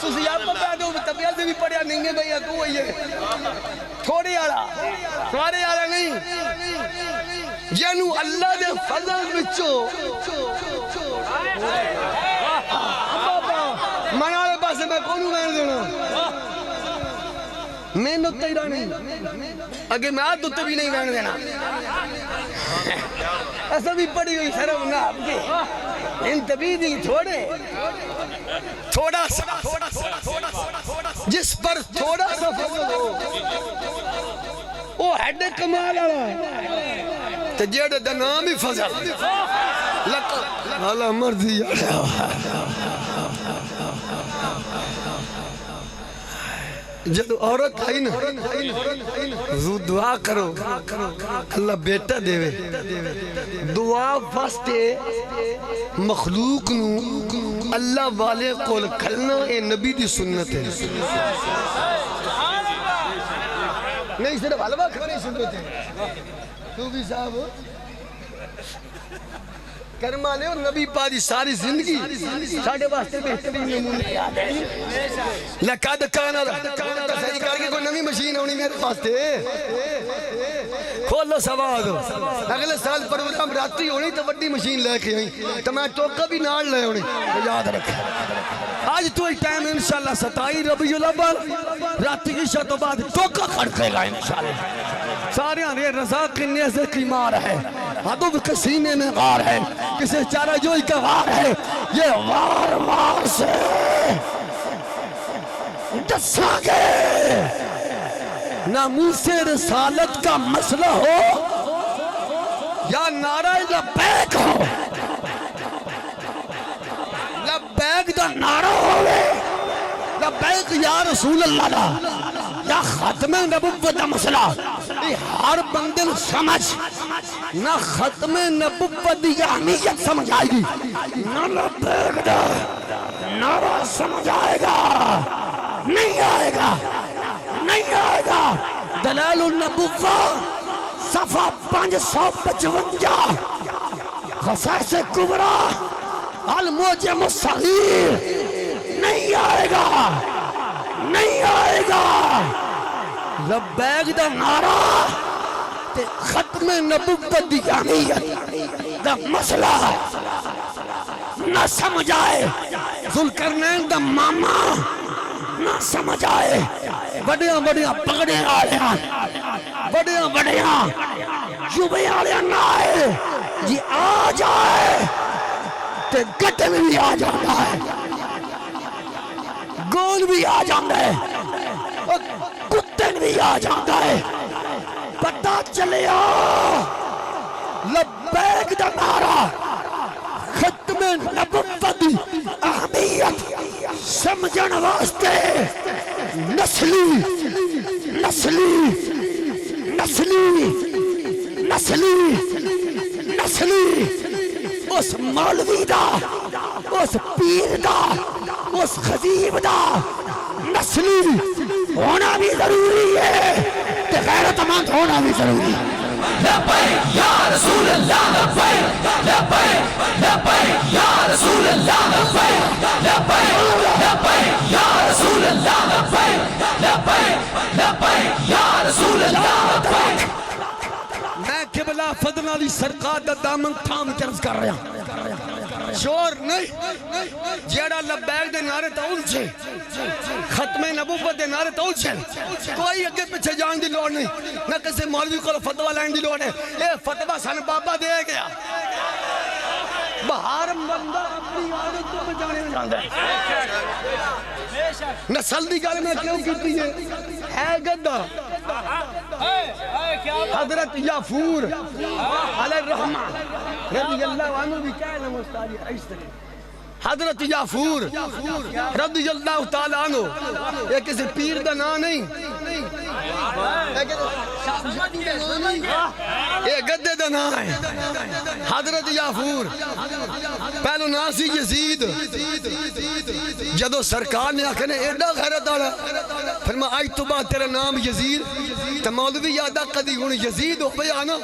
تسی آپ کو پہ دو طبیعت سے بھی پڑھیا نہیں ہے بھئی تو ہوئی ہے تھوڑی آڑا سوارے آڑا نہیں جنو اللہ دے فضل بچو میں آلے پاسے میں کونوں گئن دینا میں نتے ہی رہنی اگر میں آدھ دوتے بھی نہیں گئن دینا ایسا بھی پڑی ہوئی سرم نہ آپ کے انتبیدی تھوڑا سا جس پر تھوڑا سا فضل ہو وہ ہیڈ کمال آڑا تو جیڑے دا نام ہی فضل اللہ مرضی جب عورت آئی نا حضور دعا کرو اللہ بیٹا دے دعا واسطے مخلوق نو اللہ والے کول کھلنا اے نبی دی سنت ہے نہیں صرف حلوہ کھانے سنت ہے تو بھی صاحب کرما لے اور نبی پاک ساری زندگی ساڑھے واسطے بہترین نمونے یاد ہے لقد کانا صحیح کر کے کوئی نمی مشین ہونی میرے پاس تھے کھول لو سواد اگلے سال پروگرام راتی ہونی تو وڈی مشین لے کے آئی تو میں ٹوکا بھی نال لے ہونی یاد رکھا آج تو ایک ٹائم انشاءاللہ 27 ربیع الاول راتی کی شاہ تو بعد ٹوکا کھڑکے گا انشاءاللہ سارے آنے رضا قنیہ سے قیمار ہے عدو کے سینے میں غار ہے کسے چارہ جوئی کا غار ہے یہ وار وار سے دسا گے ناموس رسالت کا مسئلہ ہو یا نعرہ لبیک ہو لبیک دا نعرہ ہوئے لبیک یا رسول اللہ دا یا ختم نبوت دا مسئلہ ہر بندن سمجھ نہ ختم نبوت دی اہمیت سمجھ آئے گی نہ لبیک دا نعرہ سمجھ آئے گا نہیں آئے گا نہیں آئے گا دلال النبوت صفحہ 555 خصائص کبرا الموجم الصغیر نہیں آئے گا نہیں آئے گا لبیک دا نعرہ تے ختم نبوت دی اہمیت دا مسئلہ نہ سمجھ آئے ذوالقرنین دا ماما نہ سمجھ آئے بڑیاں بڑیاں پگڑے آلیاں بڑیاں بڑیاں جوبے آلیاں نہ آئے جی آ جائے تے گٹے میں بھی آ جاتا ہے گول بھی آ جاتا ہے اور کتن بھی آ جاتا ہے پتہ چلیا لبیک دا نعرہ ختم نبوت دی اہمیت سمجھن واسطے نسلی نسلی نسلی نسلی نسلی اس مولوی دا اس پیر دا اس خطیب دا نسلی ہونا بھی ضروری ہے تے غیرت مند ہونا بھی ضروری ہے لبیک یا رسول اللہ لبیک لبیک لبیک یا رسول اللہ لبیک لبیک لبیک یا رسول اللہ لبیک لبیک لبیک یا رسول اللہ لبیک میں قبلہ فضل علی سرکار دا دامن تھام کے عرض کر رہا ہوں شور نہیں جیڑا لبیک دے نعرے تاؤل چھے ختم نبوت دے نعرے تاؤل چھے کوئی اگے پچھے جان دی لوڑ نہیں نہ کسی مولوی کو فتوہ لائن دی لوڑ ہے اے فتوہ سن بابا دے گیا بہار بندہ اپنی عادت کو بجانے میں جاندہ ہے نسل دی گالے میں کیوں کیتی ہے گدہ حضرت یافور علیہ الرحمن رضی اللہ عنہ بھی کہنا مستعلی عیسر حضرت یافور رضی اللہ تعالیٰ عنہ یہ کسی پیر دا نا نہیں یہ گدے دا نا ہے حضرت یافور پہلو ناسی یزید جدو سرکار نے آکھنے ایڈا غیرت آڑا فرما آج تو بعد تیرا نام یزید تو مولوی یادہ قدی ہونی یزید ہو پہ آنا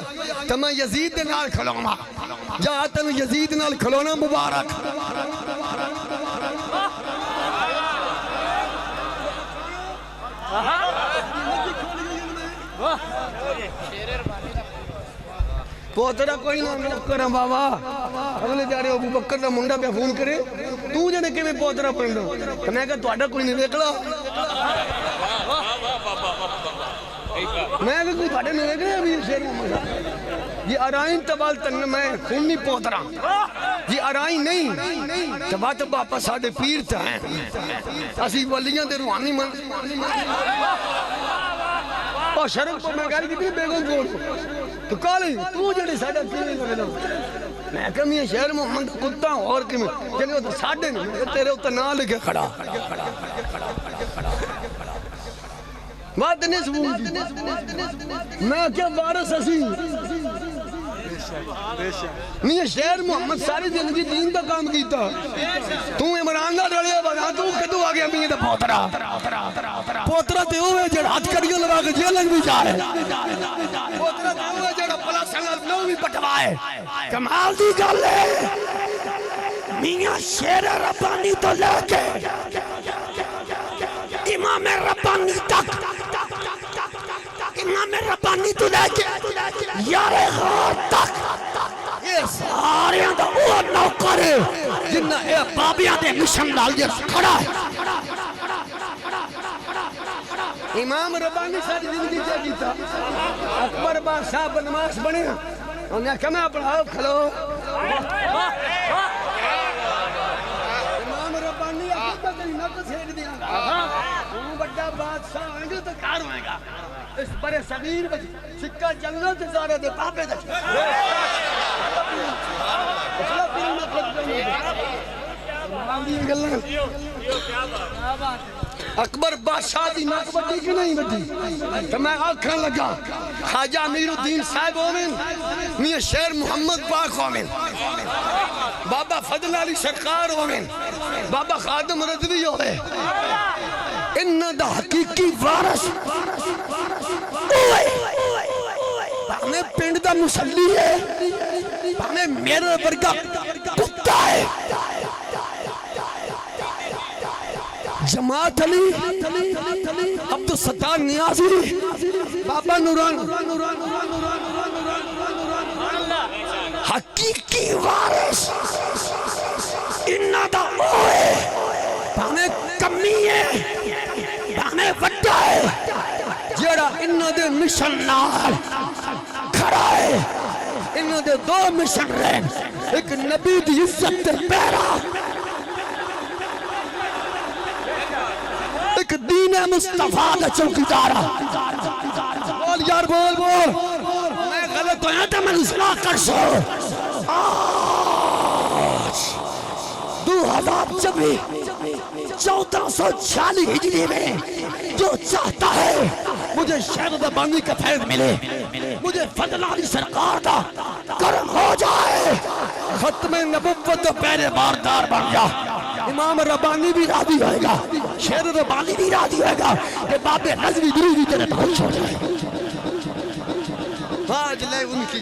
تو میں یزید دے نال کھلونا جا تن یزید نال کھلونا مبارک پوترا کوئی نہ کرا بابا اگلے جارے ابو بکر دا منڈا پہ فون کرے تو جنے کہ میں پوترا پڑھ لو تو میں کہا توڑا کوئی نہیں دیکھ لا میں کہا کوئی توڑا نہیں دیکھ لا ابھی شیر محمد یہ ارائن تبال تن میں خونی پوترا یہ ارائن نہیں تبا باپا ساڑھے پیر تا ہیں اسی ولیاں دے روحانی من اور شرک پر میں کہا رہی کہ بیگم جوڑ تو کالی تو جڑے ساڑھا پیر کرے میں کہا میں شہر محمد کتا ہوں اور کہ میں جنگے ہوتا ساڑھے نہیں تیرے ہوتا نہ لکھے کھڑا بات نہیں سبوں میں کیا وارث اسی میں شہر محمد ساری زندگی دین دا کام کیتا تو عمران دا ڈڑیا بنا تو کدو آگیا میں دا پوترا تے ہوئے جڑ ہاتھ کریوں لگا کے جیلنگ بھی جا رہے پوترا تے ہوئے جڑ پلا سنگل نو بھی پٹوائے کمال دی گل ہے میاں شیر ربانی تو لے کے امام ربانی تک امام ربانی تو لے کے یار غار تک یہ سارے دا وہ نوکر جنہ اے بابیاں دے مشن لال یہ کھڑا ہے امام ربانی ساری زندگی سے جیتا اکبر بادشاہ بنواس بنے انہیں کہا میں پڑھاؤ کھلو امام ربانی اکبر تری نقل سیڑ دیا وہ بڑا بادشاہ آئیں گے تو کار ہوئے گا اس برے صغیر بچ سکہ جنگل سے سارے دے پاپے دے اچھلا پھر نقل کرنے اکبر بادشاہ دی ناک بڑی کی نہیں بڑی تو میں آنکھاں لگا خواجہ امیر الدین صاحب ہومن میاں شیر محمد پاک ہومن بابا فضل علی سرکار ہومن بابا خادم رضوی ہوئے انہ دا حقیقی وارث ہمیں پنڈ دا مسلی ہے ہمیں میرے برگا کتا ہے جماعت علی عبدالستار نیازی بابا نوران حقیقی وارث انہ دا اوئے ہمیں کمی ہے ہمیں وڈا ہے جیڑا انہ دے مشن نال کھڑا ہے انہ دے دو مشن رہن ایک نبی دی عزت تے پیرا ایک دین مصطفیٰ دا چوکی دارا بول یار بول بول میں غلط ہویا تھا میں اصلاح کر سو آج 1440 ہجری میں جو چاہتا ہے مجھے شہد بانی کا فیض ملے مجھے فضل علی سرکار دا کرم ہو جائے ختم نبوت پہلے باردار بن جا امام ربانی بھی راضی ہوئے گا شیر ربانی بھی راضی ہوئے گا کہ باب نظری دروی تیرے بہت چھوڑ جائے آج لے ان کی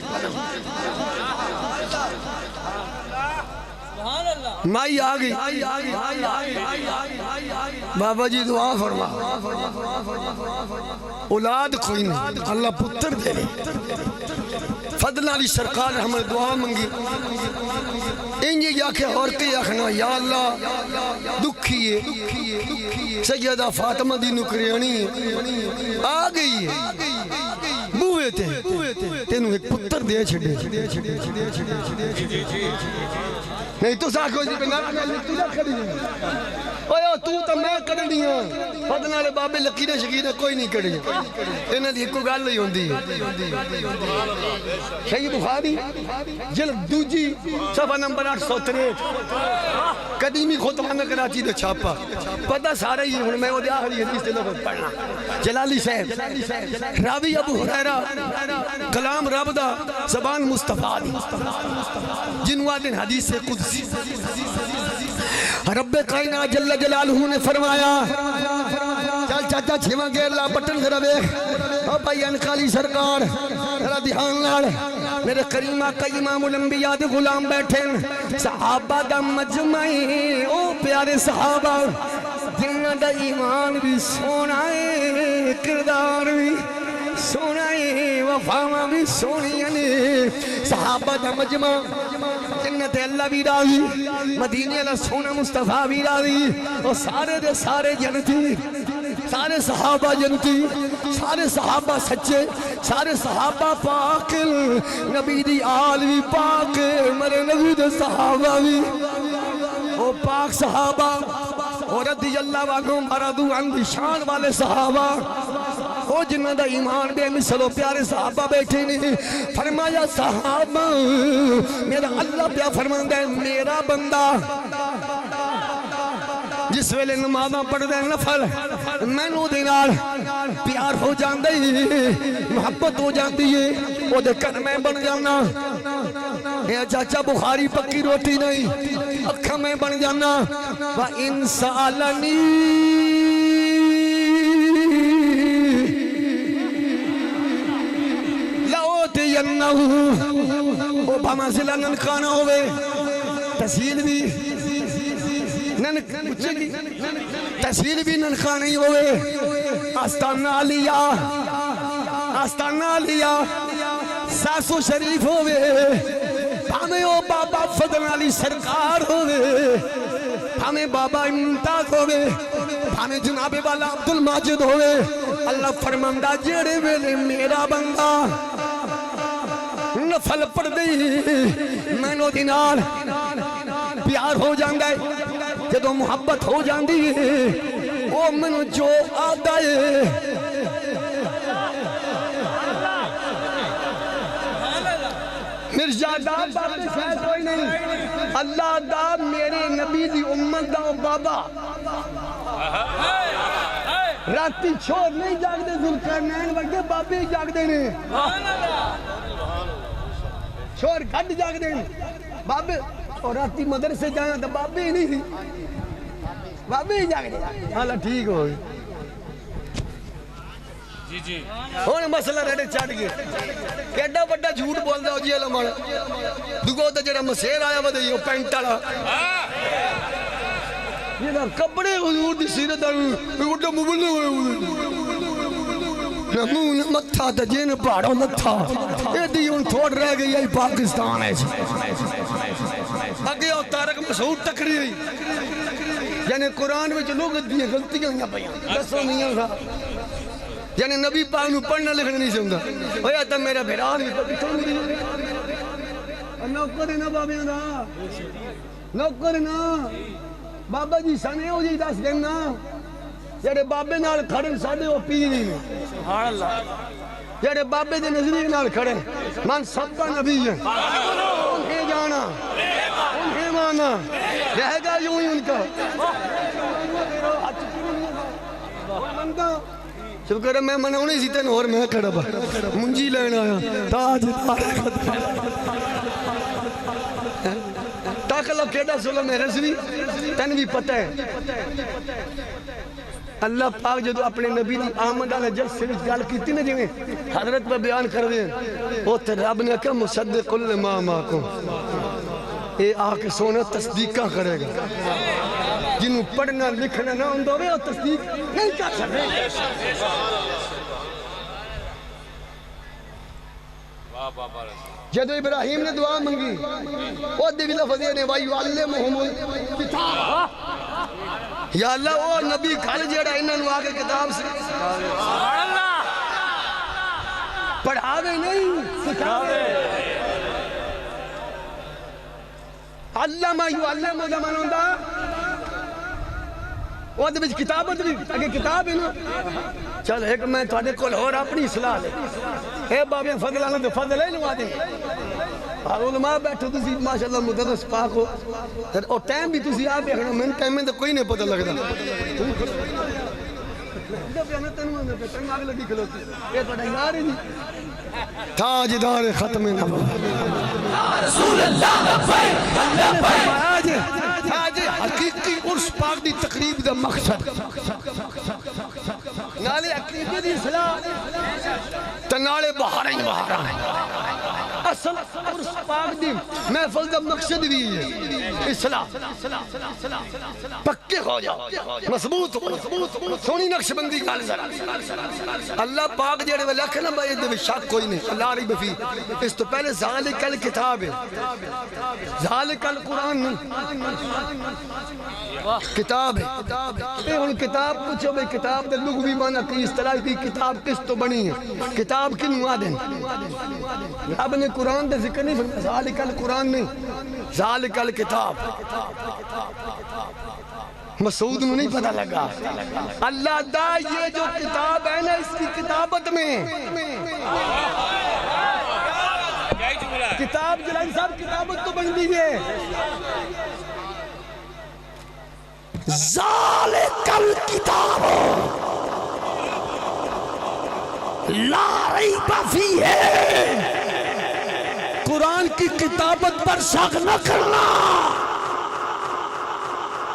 مائی آگئی بابا جی دعا فرما اولاد کوئی نہیں اللہ پتر دے رہے فضل علی سرکار ہمیں دعا منگی انجی یا کہ عورتی اخنا یا اللہ دکھئیے سیدہ فاطمہ دی نکریانی آگئی ہے بوئے تھے تینوں ایک پتر دے چھڑے نہیں تو ساکھو جی بنا تو جا کھڑی اوہ تو میں کڑنی ہوں فضل علی بابے لکیرے شکیرے کوئی نہیں کڑی انہیں دی کو گال نہیں ہوندی صحیح بخاری جلد دوجی صفحہ نمبر 863 قدیمی خطبہ کراچی دے چھاپا پتہ سارا ہی ہوں میں وہ دے آخری حدیث دے لوگ پڑھنا جلالی صاحب راوی ابو حریرہ کلام رب دا زبان مصطفیٰ دی جنوہ دن حدیث سے قدسی رب کائنات جل جلالہ نے فرمایا چل چاچا چھوان گیر لا بٹن ذرا بیخ اور بھائی انقالی سرکار ذرا دھیان لڑ میرے کریمہ کا امام الانبیاء دے غلام بیٹھیں صحابہ دا مجمعی او پیارے صحابہ جنہ دا ایمان بھی سونا ہے کردار بھی سونا ہے وفاواں بھی سونیاں نے صحابہ دا مجمع جنت اللہ بھی راضی مدینے اللہ سونا مصطفیٰ بھی راضی اور سارے دے سارے جنتی سارے صحابہ جنتی سارے صحابہ سچے سارے صحابہ پاک نبی دی آل بھی پاک مرے نبی دے صحابہ بھی وہ پاک صحابہ اور رضی اللہ عنہم ورضوا عنہ شان والے صحابہ وہ جنہ دا ایمان بے مثل و پیارے صحابہ بیٹھے نہیں فرمایا صحابہ میرا اللہ پیا فرماندہ ہے میرا بندہ جس ویلے نمازاں پڑھ دے نفل میں نو دینار پیار ہو جاندی محبت ہو جاندی ہے وہ دے کر میں بن جانا اے چاچا بخاری پکی روٹی نہیں اکھا میں بن جانا وَإِن سَأَلَنِي لَأُوتِيَنَّهُ وہ بھاما ضلع ننکانا ہوئے تحصیل بھی تحصیل بھی ننکا نہیں ہوئے آستانہ لیا ساسو شریف ہوئے ہمیں او بابا فضل علی سرکار ہوئے ہمیں بابا امتاز ہوئے ہمیں جناب والا عبدالماجد ہوئے اللہ فرماندہ جڑے ویلے میرا بندہ نفل پڑھ دی میں نو دینار پیار ہو جاندہ ہے جدو محبت ہو جاندی ہے وہ منو جو آدھا ہے مرزا دا بابے شاید کوئی نہیں اللہ دا میرے نبی دی امت دا بابا راتی چھوڑ نہیں جاگ دے ذوالقرنین وگے بابے جاگ دے نے چھوڑ گھڑ جاگ دے بابے اور راتی مدرسے جانا تو بابے ہی نہیں بابے ہی جاگ دے حالا ٹھیک ہوئی جی جی ہونے مسئلہ رہنے چاڑ گئے کیڈا بڑا جھوٹ بول دا ہو جی علم آنا دکھو تا جڑا مسیر آیا ودے یہ پینٹالا یہ نا کپڑے حضور دی سیرت اٹھا مبلے ہوئے نمون متھا تا جین پاڑا نتھا یہ دی ان تھوڑ رہ گئی ہے پاکستان ہے اگے اور تارک مسعود تکری رہی یعنی قرآن میں جو لوگ دیئے غلطیاں ہیں بیان دسو میاں تھا یعنی نبی پاک نو پڑھنا لکھنا نہیں سمجھا ہویا تا میرا بھیران بھی پتہ کھوں دی نوکر نا بابیاں دا نوکر نا بابا جی سنے ہو جی دس دینا جڑے بابے نال کھڑے ساڑے وہ پیری نے سبحان اللہ جڑے بابے دے نظریے نال کھڑے من سب کا نبی ہے انہیں جانا انہیں مانا رہ گا یوں ہی ان کا شکر ہے میں منہ نہیں سیتے اور میں کھڑا با منجی لینا آیا تاج تاکلہ کیڑا سولہ میں رسوی تن بھی پتہ ہے اللہ پاک جدو اپنے نبی دی آمد آنے جل سے گال کیتی نا جویں حضرت پہ بیان کر دیں وہ تے رب نے کہا مصدق کل ما ماکم اے آکے سونا تصدیقہ کرے گا جنہوں پڑھنا لکھنا نہ ہوں دوے اور تصدیق نہیں کر سکتے جدو ابراہیم نے دعا منگی وہ دیوی لفظی نے وَيُعَلِّمُهُمُ الْكِتَابَ یا اللہ وہ نبی کھل جڑا انہوں نے آگے کتاب سے پڑھاوے نہیں سکھاوے علامہ یعلم دا من ہوندا وہ دے وچ کتابت بھی اگے کتاب ہے نا چل ایک میں تواڈے کول اور اپنی اصلاح لے اے بابے فضل اللہ دے فضل ہے نوا دے علماء بیٹھو تسی ماشاءاللہ مدرس پاک ہو اور ٹائم بھی تسی آپ دیکھنا میں ٹائم میں تو کوئی نہیں پتہ لگدا تاجدار ختم نبوت رسول اللہ آج حقیقی عرص پاک دی تقریب دا مقصد نالے عقیدے دی اصلاح تنالے بہاریں اصل عرس پاک دی محفل دا مقصد بھی ہے اصلاح پکے ہو جاؤ مضبوط سونی نقش بندی گل ذرا اللہ پاک جڑے ویلے آکھے نا بھائی دے شک کوئی نہیں اللہ ریب فی اس تو پہلے ذالک الکتاب ہے ذالک القرآن کتاب ہے ہن کتاب پوچھو بھئی کتاب دے لغوی معنی کی اصطلاح کی کتاب کس تو بنی ہے کتاب کی نوادن رب نے قرآن دے ذکر نہیں فرمایا ذالک القرآن نہیں ذالک الکتاب مسعود نے نہیں پتہ لگا اللہ دا یہ جو کتاب ہے نا اس کی کتابت میں کتاب جلائن صاحب کتابت تو بن دیئے ذالک الکتاب لا ریب فیہ قرآن کی کتابت پر شک نہ کرنا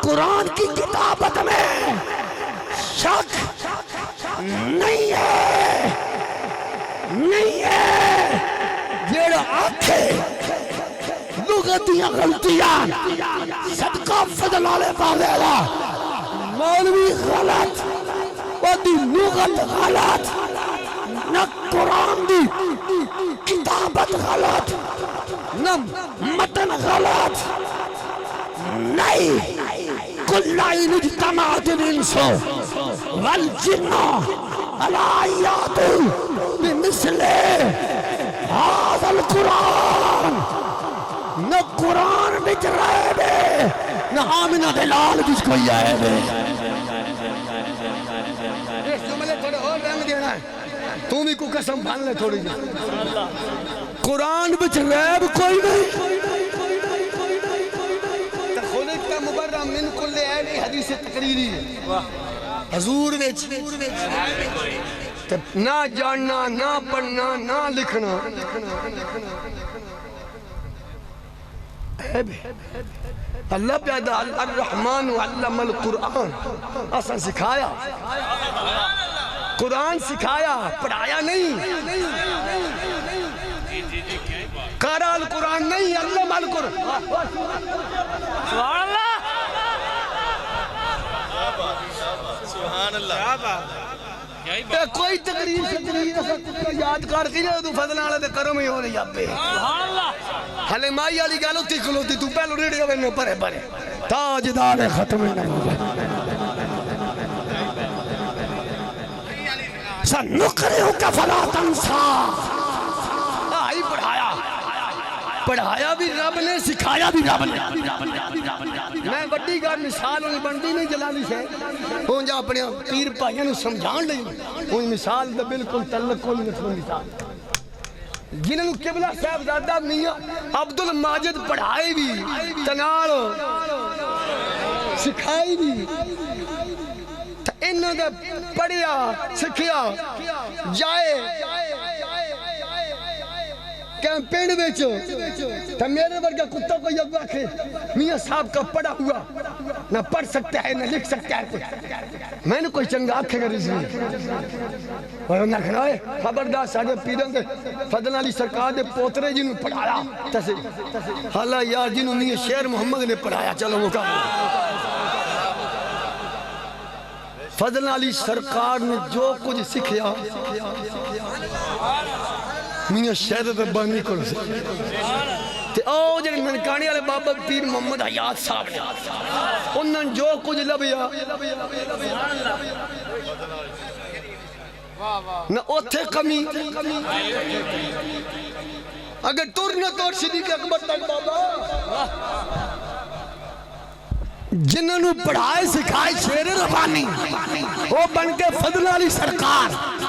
قرآن کی کتابت میں شک نہیں ہے جیڑا آکھے لغتیاں غلطیاں صدقہ فضل والے پاگیلا مولوی غلط ودی لغت غلط نہ قرآن دی کتابت غلط نہ متن غلط نہیں کل عین اجتماعت الانس والجن علی یاتوا بمثل هذا القرآن نہ قرآن بچ رہے بے نہ آمنہ دلال بچ کوئی آئے بے اس جملے تھوڑے اور رہم دینا ہے تو بھی کو قسم بھان لے تھوڑی جا قرآن بچ ریب کوئی نہیں تخلق مبرم من کل عیب حدیث تقریری ہے حضور وچ نہ جاننا نہ پڑھنا نہ لکھنا اللہ پیدا الرحمن علم القرآن اصلا سکھایا قرآن سکھایا پڑھایا نہیں قرأ القرآن نہیں علم القرآن سبحان اللہ سبحان اللہ کوئی تقریر سے یاد کر کے جائے تو فضل آلہ دے کرم ہی ہو رہی ابے سبحان اللہ حلے مائی آلی گالو تی کھلوتی تو پہلو ریڑی ہوئے نو پرے پرے تاجدار ختم نہیں سنقرئک فلا تنسا آئی پڑھایا بھی رب نے سکھایا بھی رب نے میں بڑی گا مثال انہیں بندی نہیں جلانی سے ہوں جا اپنے پیر پائیاں نے سمجھان لئی ان مثال دا بالکل تعلق کوئی نسل مثال جنہوں نے قبلہ صاحب زادہ میاں عبد الماجد پڑھائے بھی تنال سکھائی بھی انہوں نے پڑھیا سکھیا جائے کیمپین بیچو تو میرے ورگا کتوں کو یہ آکھے میاں صاحب کا پڑھا ہوا نہ پڑھ سکتا ہے نہ لکھ سکتا ہے میں نے کوئی چنگا آکھے گا رضی اور نہ کھنائے خبردار ساڑھے پیروں دے فضل علی سرکار دے پوترے جنہوں پڑھایا حالا یار جنہوں میاں شیر محمد نے پڑھایا چلو وہ کہا فضل علی سرکار نے جو کچھ سکھیا میاں شہد ربانی کو رسے تے او جنہی منکانی والے بابا پیر محمد حیات صاحب نے انہوں جو کچھ لبیا نہ اوتھے کمی اگر تور نہ تور صدیق اکبر تک بابا جنہوں نے پڑھائے سکھائے شیر ربانی وہ بن کے فضل علی سرکار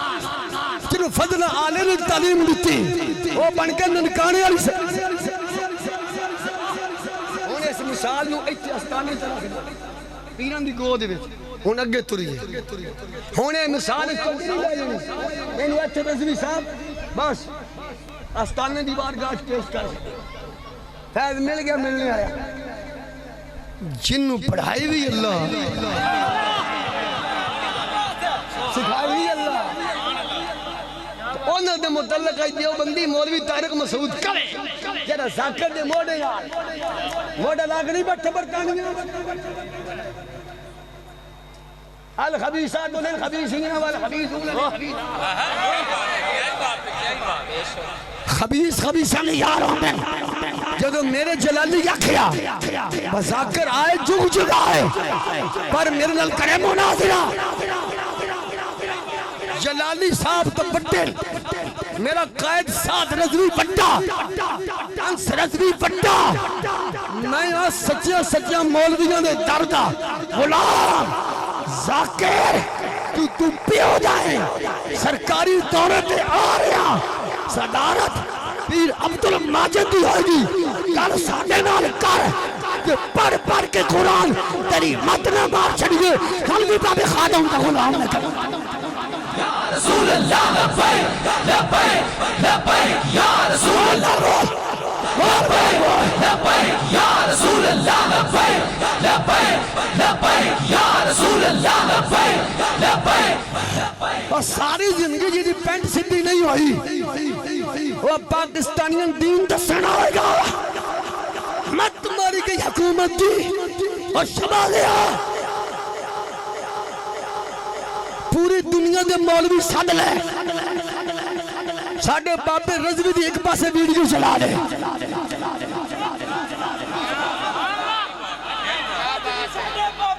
جنہوں فضل آلے نے تعلیم دیتی وہ بن کے ننکانے والی سے انہیں اس مثال نو ایتھے استانے چلا کے پیران دی گو دے وچ ہن اگے تری ہے ہن مثال اس کو نہیں لے جانی اینو ایتھے رضوی صاحب بس استانے دی بارگاہ پیش کر فیض مل گیا ملنے آیا جنہوں پڑھائی بھی اللہ سکھائی بھی اللہ انہوں دے متعلق ہے دیوبندی مولوی طارق مسعود کرے جڑا ذاکر دے موڑے یار موڑا لاگ نہیں بیٹھے برطانیہ الخبیثات للخبیثین والخبیثون للخبیثین خبیث خبیثہ نے یار ہونے جدو میرے جلالی یکھیا بذاکر آئے جگ جگ آئے پر میرے نل کرے مناظرہ جلالی صاحب تو بٹے میرا قائد ساتھ رضوی بٹا انس رضوی بٹا میں یہاں سچیاں مولویوں نے دردہ غلام ذاکر تو پیو جائے سرکاری دورے پہ آ رہا صدارت پیر عبدالماجد دی ہوئی گی کل ساڑھے نال کر کہ پڑھ کے قرآن تیری مدنہ مار چھڑیے کل بھی باب خادم کا غلام نے کر یا رسول اللہ لبیک لبیک لبیک یا رسول اللہ لبیک لبیک یا رسول اللہ لبیک لبیک لبیک یا رسول اللہ لبیک لبیک اور ساری زندگی جی پینٹ سدھی نہیں ہوئی وہ پاکستانیاں دین دسنا ہوئے گا میں تمہاری کی حکومت دی اور شمالیہ پوری دنیا دے مولوی ساتھ لے ساڑھے بابے رضوی دی ایک پاسے ویڈیو چلا لے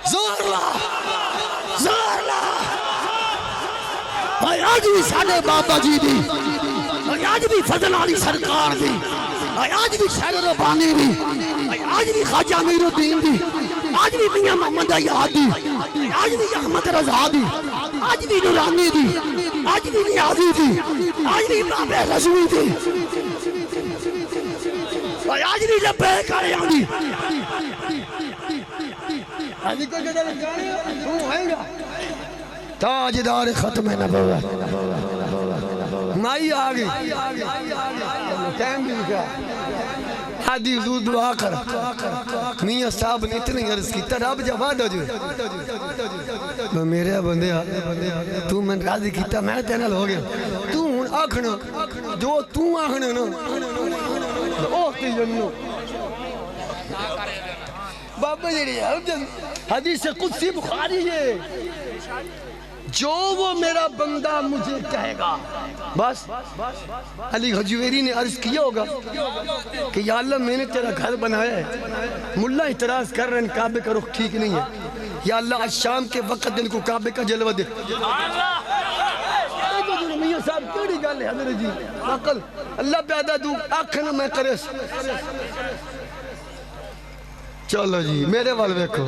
زور لا زور لا اور آج بھی ساڑھے بابا جی دی اور آج بھی فضل علی سرکار دی اور آج بھی شہر ربانی دی اور آج بھی خواجہ امیر الدین دی آج بھی میاں محمد آیاد دی آج بھی احمد رضا دی آج بھی نورانی دی آج بھی نیازی دی آج بھی بابے رضوی دی اور آج بھی لبے کاریاں دی آج بھی کوئی جدہ لکھانے ہوں ہوئیں گا تاجدار ختم نبوت مائی آگئی ٹائم بھی لکھا حدی حضور دعا کر میاں صاحب نے اتنی عرض کی رب جواب دو جو میرے بندے تو من راضی کیتا میں تینال ہو گیا تو ہن آکھنا جو تو آکھنا نا او تی جنو بابا جی حدیث قدسی بخاری ہے جو وہ میرا بندہ مجھے کہے گا بس علی حجویری نے عرض کیا ہوگا کہ یا اللہ میں نے تیرا گھر بنایا ہے ملہ اعتراض کر رہے ہیں کعبے کا رخ ٹھیک نہیں ہے یا اللہ آج شام کے وقت دن کو کعبے کا جلوہ دے میاں صاحب کیڑی گل ہے حضرت جی عقل اللہ پیدا دوں آنکھنا میں کرس چلو جی میرے والے دیکھو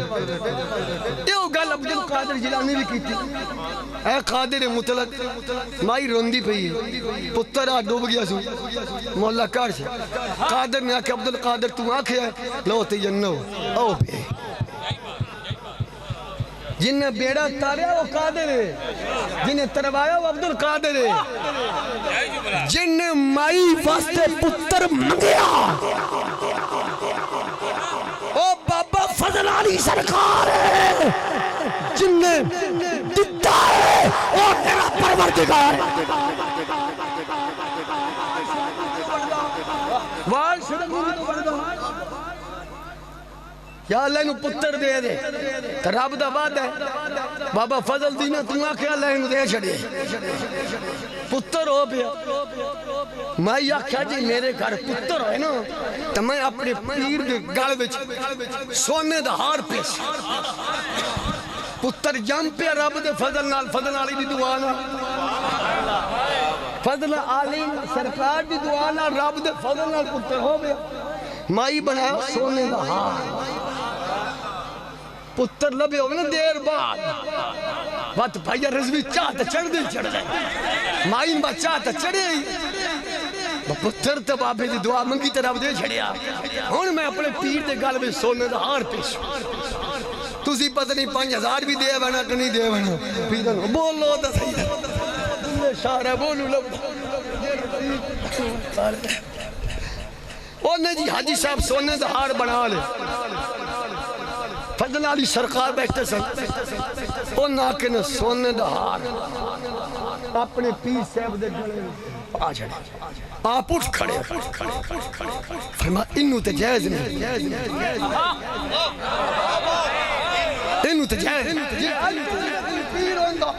یہ گل عبدالقادر جیلانی بھی کی تھی اے قادر مطلق مائی روندی پئی ہے پترہ ڈوب گیا سو مولا کار سے قادر نے آکے عبدالقادر تم آنکھے ہے لو تی جنو او بے جن نے بیڑا تاریا وہ قادر ہے جن نے تروایا وہ عبدالقادر ہے جن نے مائی واسطے پتر منگیا او بابا فضل علی سرکار ہے جن نے دتا ہے اور میرا پروردگار ہے وال شرک یا اللہ انہوں پتر دے دے رب دا بات ہے بابا فضل دینا تم آکھے اللہ انہوں دے چھڑے پتر ہو پیا میں یہ کہا جی میرے گھر پتر ہوئے نا تو میں اپنے پیر دے گل وچ سونے دا ہار پیش پتر جم پہ رب دے فضل علی دی دعا نا فضل علی سرکار دی دعا نا رب دے فضل نال پتر ہو گیا مائی بنایا سونے دا ہار پتر لبے ہوئے نا دیر بعد بات بھائیہ رضوی چاہتا چڑھ دے چڑھ جائے مائن با چاہتا چڑھے پتر تو بابے دی دعا منگی طرف دے چھڑیا ہون میں اپنے پیر دے گل میں سونے دا ہار پیش تُسی پتہ نہیں 5000 بھی دے بنا کہ نہیں دے بنا پیدن بولو دا سید شارہ بولو لب اور نے جی حاجی صاحب سونے دا ہار بنا لے فضل علی سرکار بیٹھتے سن اور ناکے نے سونے دا ہار اپنے پیر صاحب دے گلے آ جڑے آپ اٹھ کھڑے فرما انہوں تے جائز نہیں انہوں تے جائز پیر ہوندہ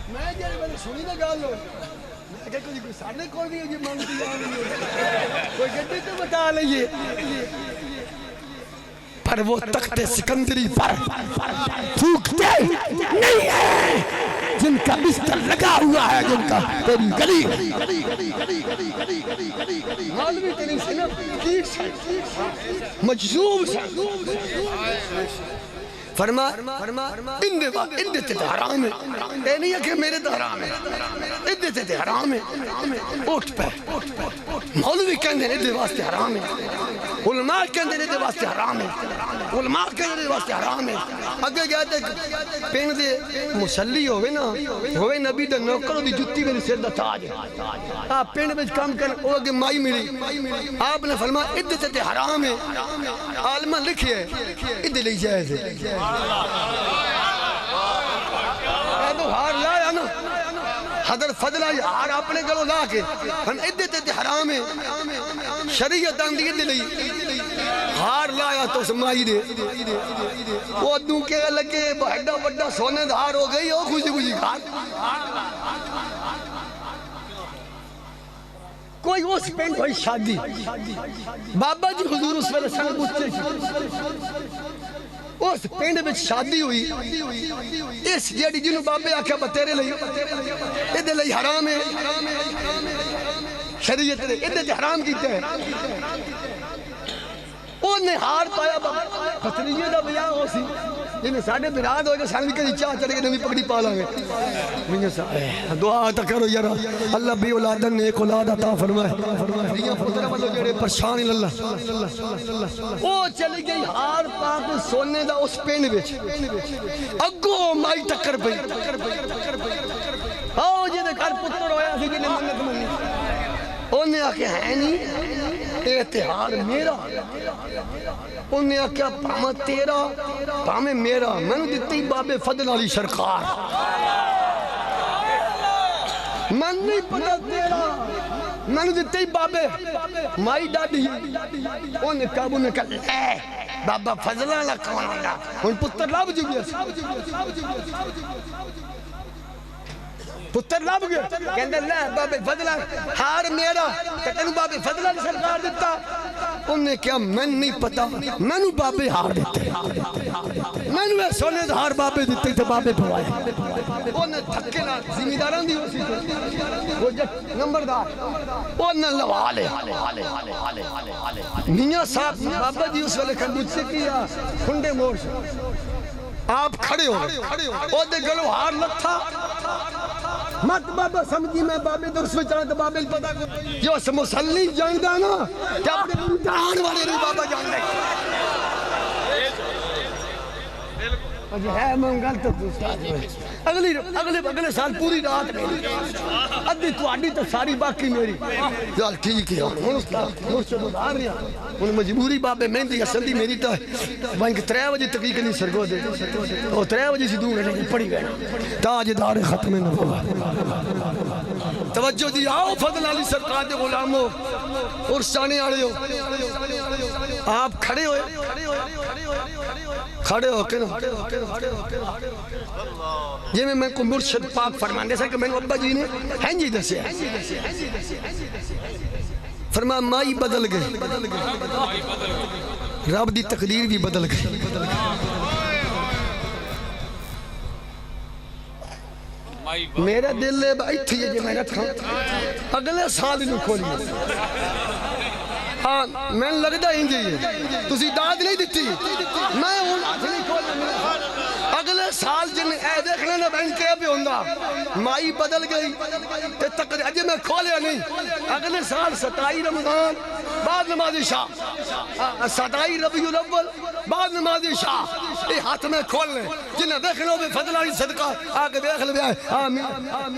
میں جڑے میں سنی نہ گال لو میں کہ کوئی ساڑھے کول بھی یہ مانگتی کوئی گڈی تو بتا لئیے پر وہ تخت سکندری پر پھوکتے نہیں ہیں جن کا بستر لگا ہوا ہے جن کا تیری گلی مولوی تیری سنب کی مجذوب فرما اندے تے حرام ہے اے نہیں ہے کہ میرے تے حرام ہے اندے تے حرام ہے اٹھ پہ مولوی کہندے اندے واسطے حرام ہے علماء کہندے اندے واسطے حرام ہے علماء کہندے اندے واسطے حرام ہے اگے گیا تے پین دے مسلی ہوئے نا ہوئے نبی دے نوکر دی جتی میری سر دا تاج ہے آپ پین وچ کام کر او اگے مائی ملی آپ نے فرمایا اندے تے حرام ہے عالمہ لکھے اندے لئی جائز ہے تو ہار لایا نا حضرت فضلہ ہار اپنے گلو لا کے ہم عدت تے حرام ہے شریعت آندھی دے لئی ہار لایا تو سمائی دے وہ دوں کے لگے بڑا بڑا سونے دھار ہو گئی وہ خوشی خوشی کھار کوئی وہ سپینڈ ہوئی شادی بابا جی حضور اس ویلے سنگ بچے اس پینڈ میں شادی ہوئی اس جیڑی جنہوں بابے آکھا بتیرے لئی ادھے لئی حرام ہے شریعت نے ادھے حرام کیتے ہیں انہیں ہار پایا پتریے دا بیاہ ہو سی جنہیں ساڑھے براد ہوئے کہ سانوی کہیں چاہ چڑھے کہ نمی پکڑی پالا گے دعا تا کرو یارا اللہ بھی اولادن نے ایک اولاد عطا فرمائے دیاں پترہ ملو جڑے پرشان اللہ وہ چلی گئی ہار پاک سونے دا اس پینڈ بچ اگو مائی ٹکر پئی آؤ جی دے گھر پتر ہویا سی جنہیں منت منی انہیں آکے ہے نہیں اعتحار میرا انہیں آکیا پاما تیرا پامے میرا میں نے دیتی باب فضل علی سرکار من نہیں پتا تیرا میں نے دیتی باب مائی ڈاڈی انہیں کابو نے کہا لے بابا فضل علی کون ہوگا ان پتر لاب جو گیا پتر لاب گیا کہندے اللہ باب فضلہ ہار میرا تکن باب فضلہ نے سرکار دیتا انہیں کیا میں نہیں پتا میں نے باب ہار دیتے میں نے سونے ہار باب دیتے تھے باب بھوائے انہیں تھکے نہ زمیداران دی ہو سی وہ جب نمبردار انہیں لوالے میاں صاحب بابا جی اس والے کھر مجھ سے کیا کھنڈے موڑ سے آپ کھڑے ہو وہ دے گلو ہار لکھا مت بابا سمجھی میں بابے درس میں چاہتا بابے پتا جو اس مسلی جاندہ نا کیا اپنے امتحان والے نہیں بابا جاندہ ہے منگل تو اگلے سال پوری رات میری ادھی تو آڈی تو ساری باقی میری جال ٹھیک ہے مرشد ادھار رہا ان مجبوری بابے مہندی اصلی میری تو بانک 3 بجے تقیق نہیں سرگو دے اور 3 بجے سے دوں گے پڑی گئے تاجدار ختم نبوت توجہ دی آؤ فضل علی سرکار دے غلاموں اور شانے آڑے ہو آپ کھڑے ہوئے کھڑے ہو کے یہ میں کو مرشد پاک فرمان دے سا کہ میں نے ابا جی نے ہیں جی دسے فرما مائی بدل گئے رب دی تقدیر بھی بدل گئی میرا دل ہے بھائی تھی یہ میں رکھا اگلے سال انہوں کھولی ہاں میں لگتا ہی جی تسی داد نہیں دیتی میں ہوں نہیں کھولا اگلے سال جن اے دیکھنے نے بہن کے بھی ہوندہ مائی بدل گئی اجے میں کھولیا نہیں اگلے سال 27 رمضان بعد نماز شاہ 27 ربیع الاول بعد نماز شاہ یہ ہاتھ میں کھول لیں جنہیں دیکھنے ہو بھی فضل علی صدقہ آگے دیکھ لے آمین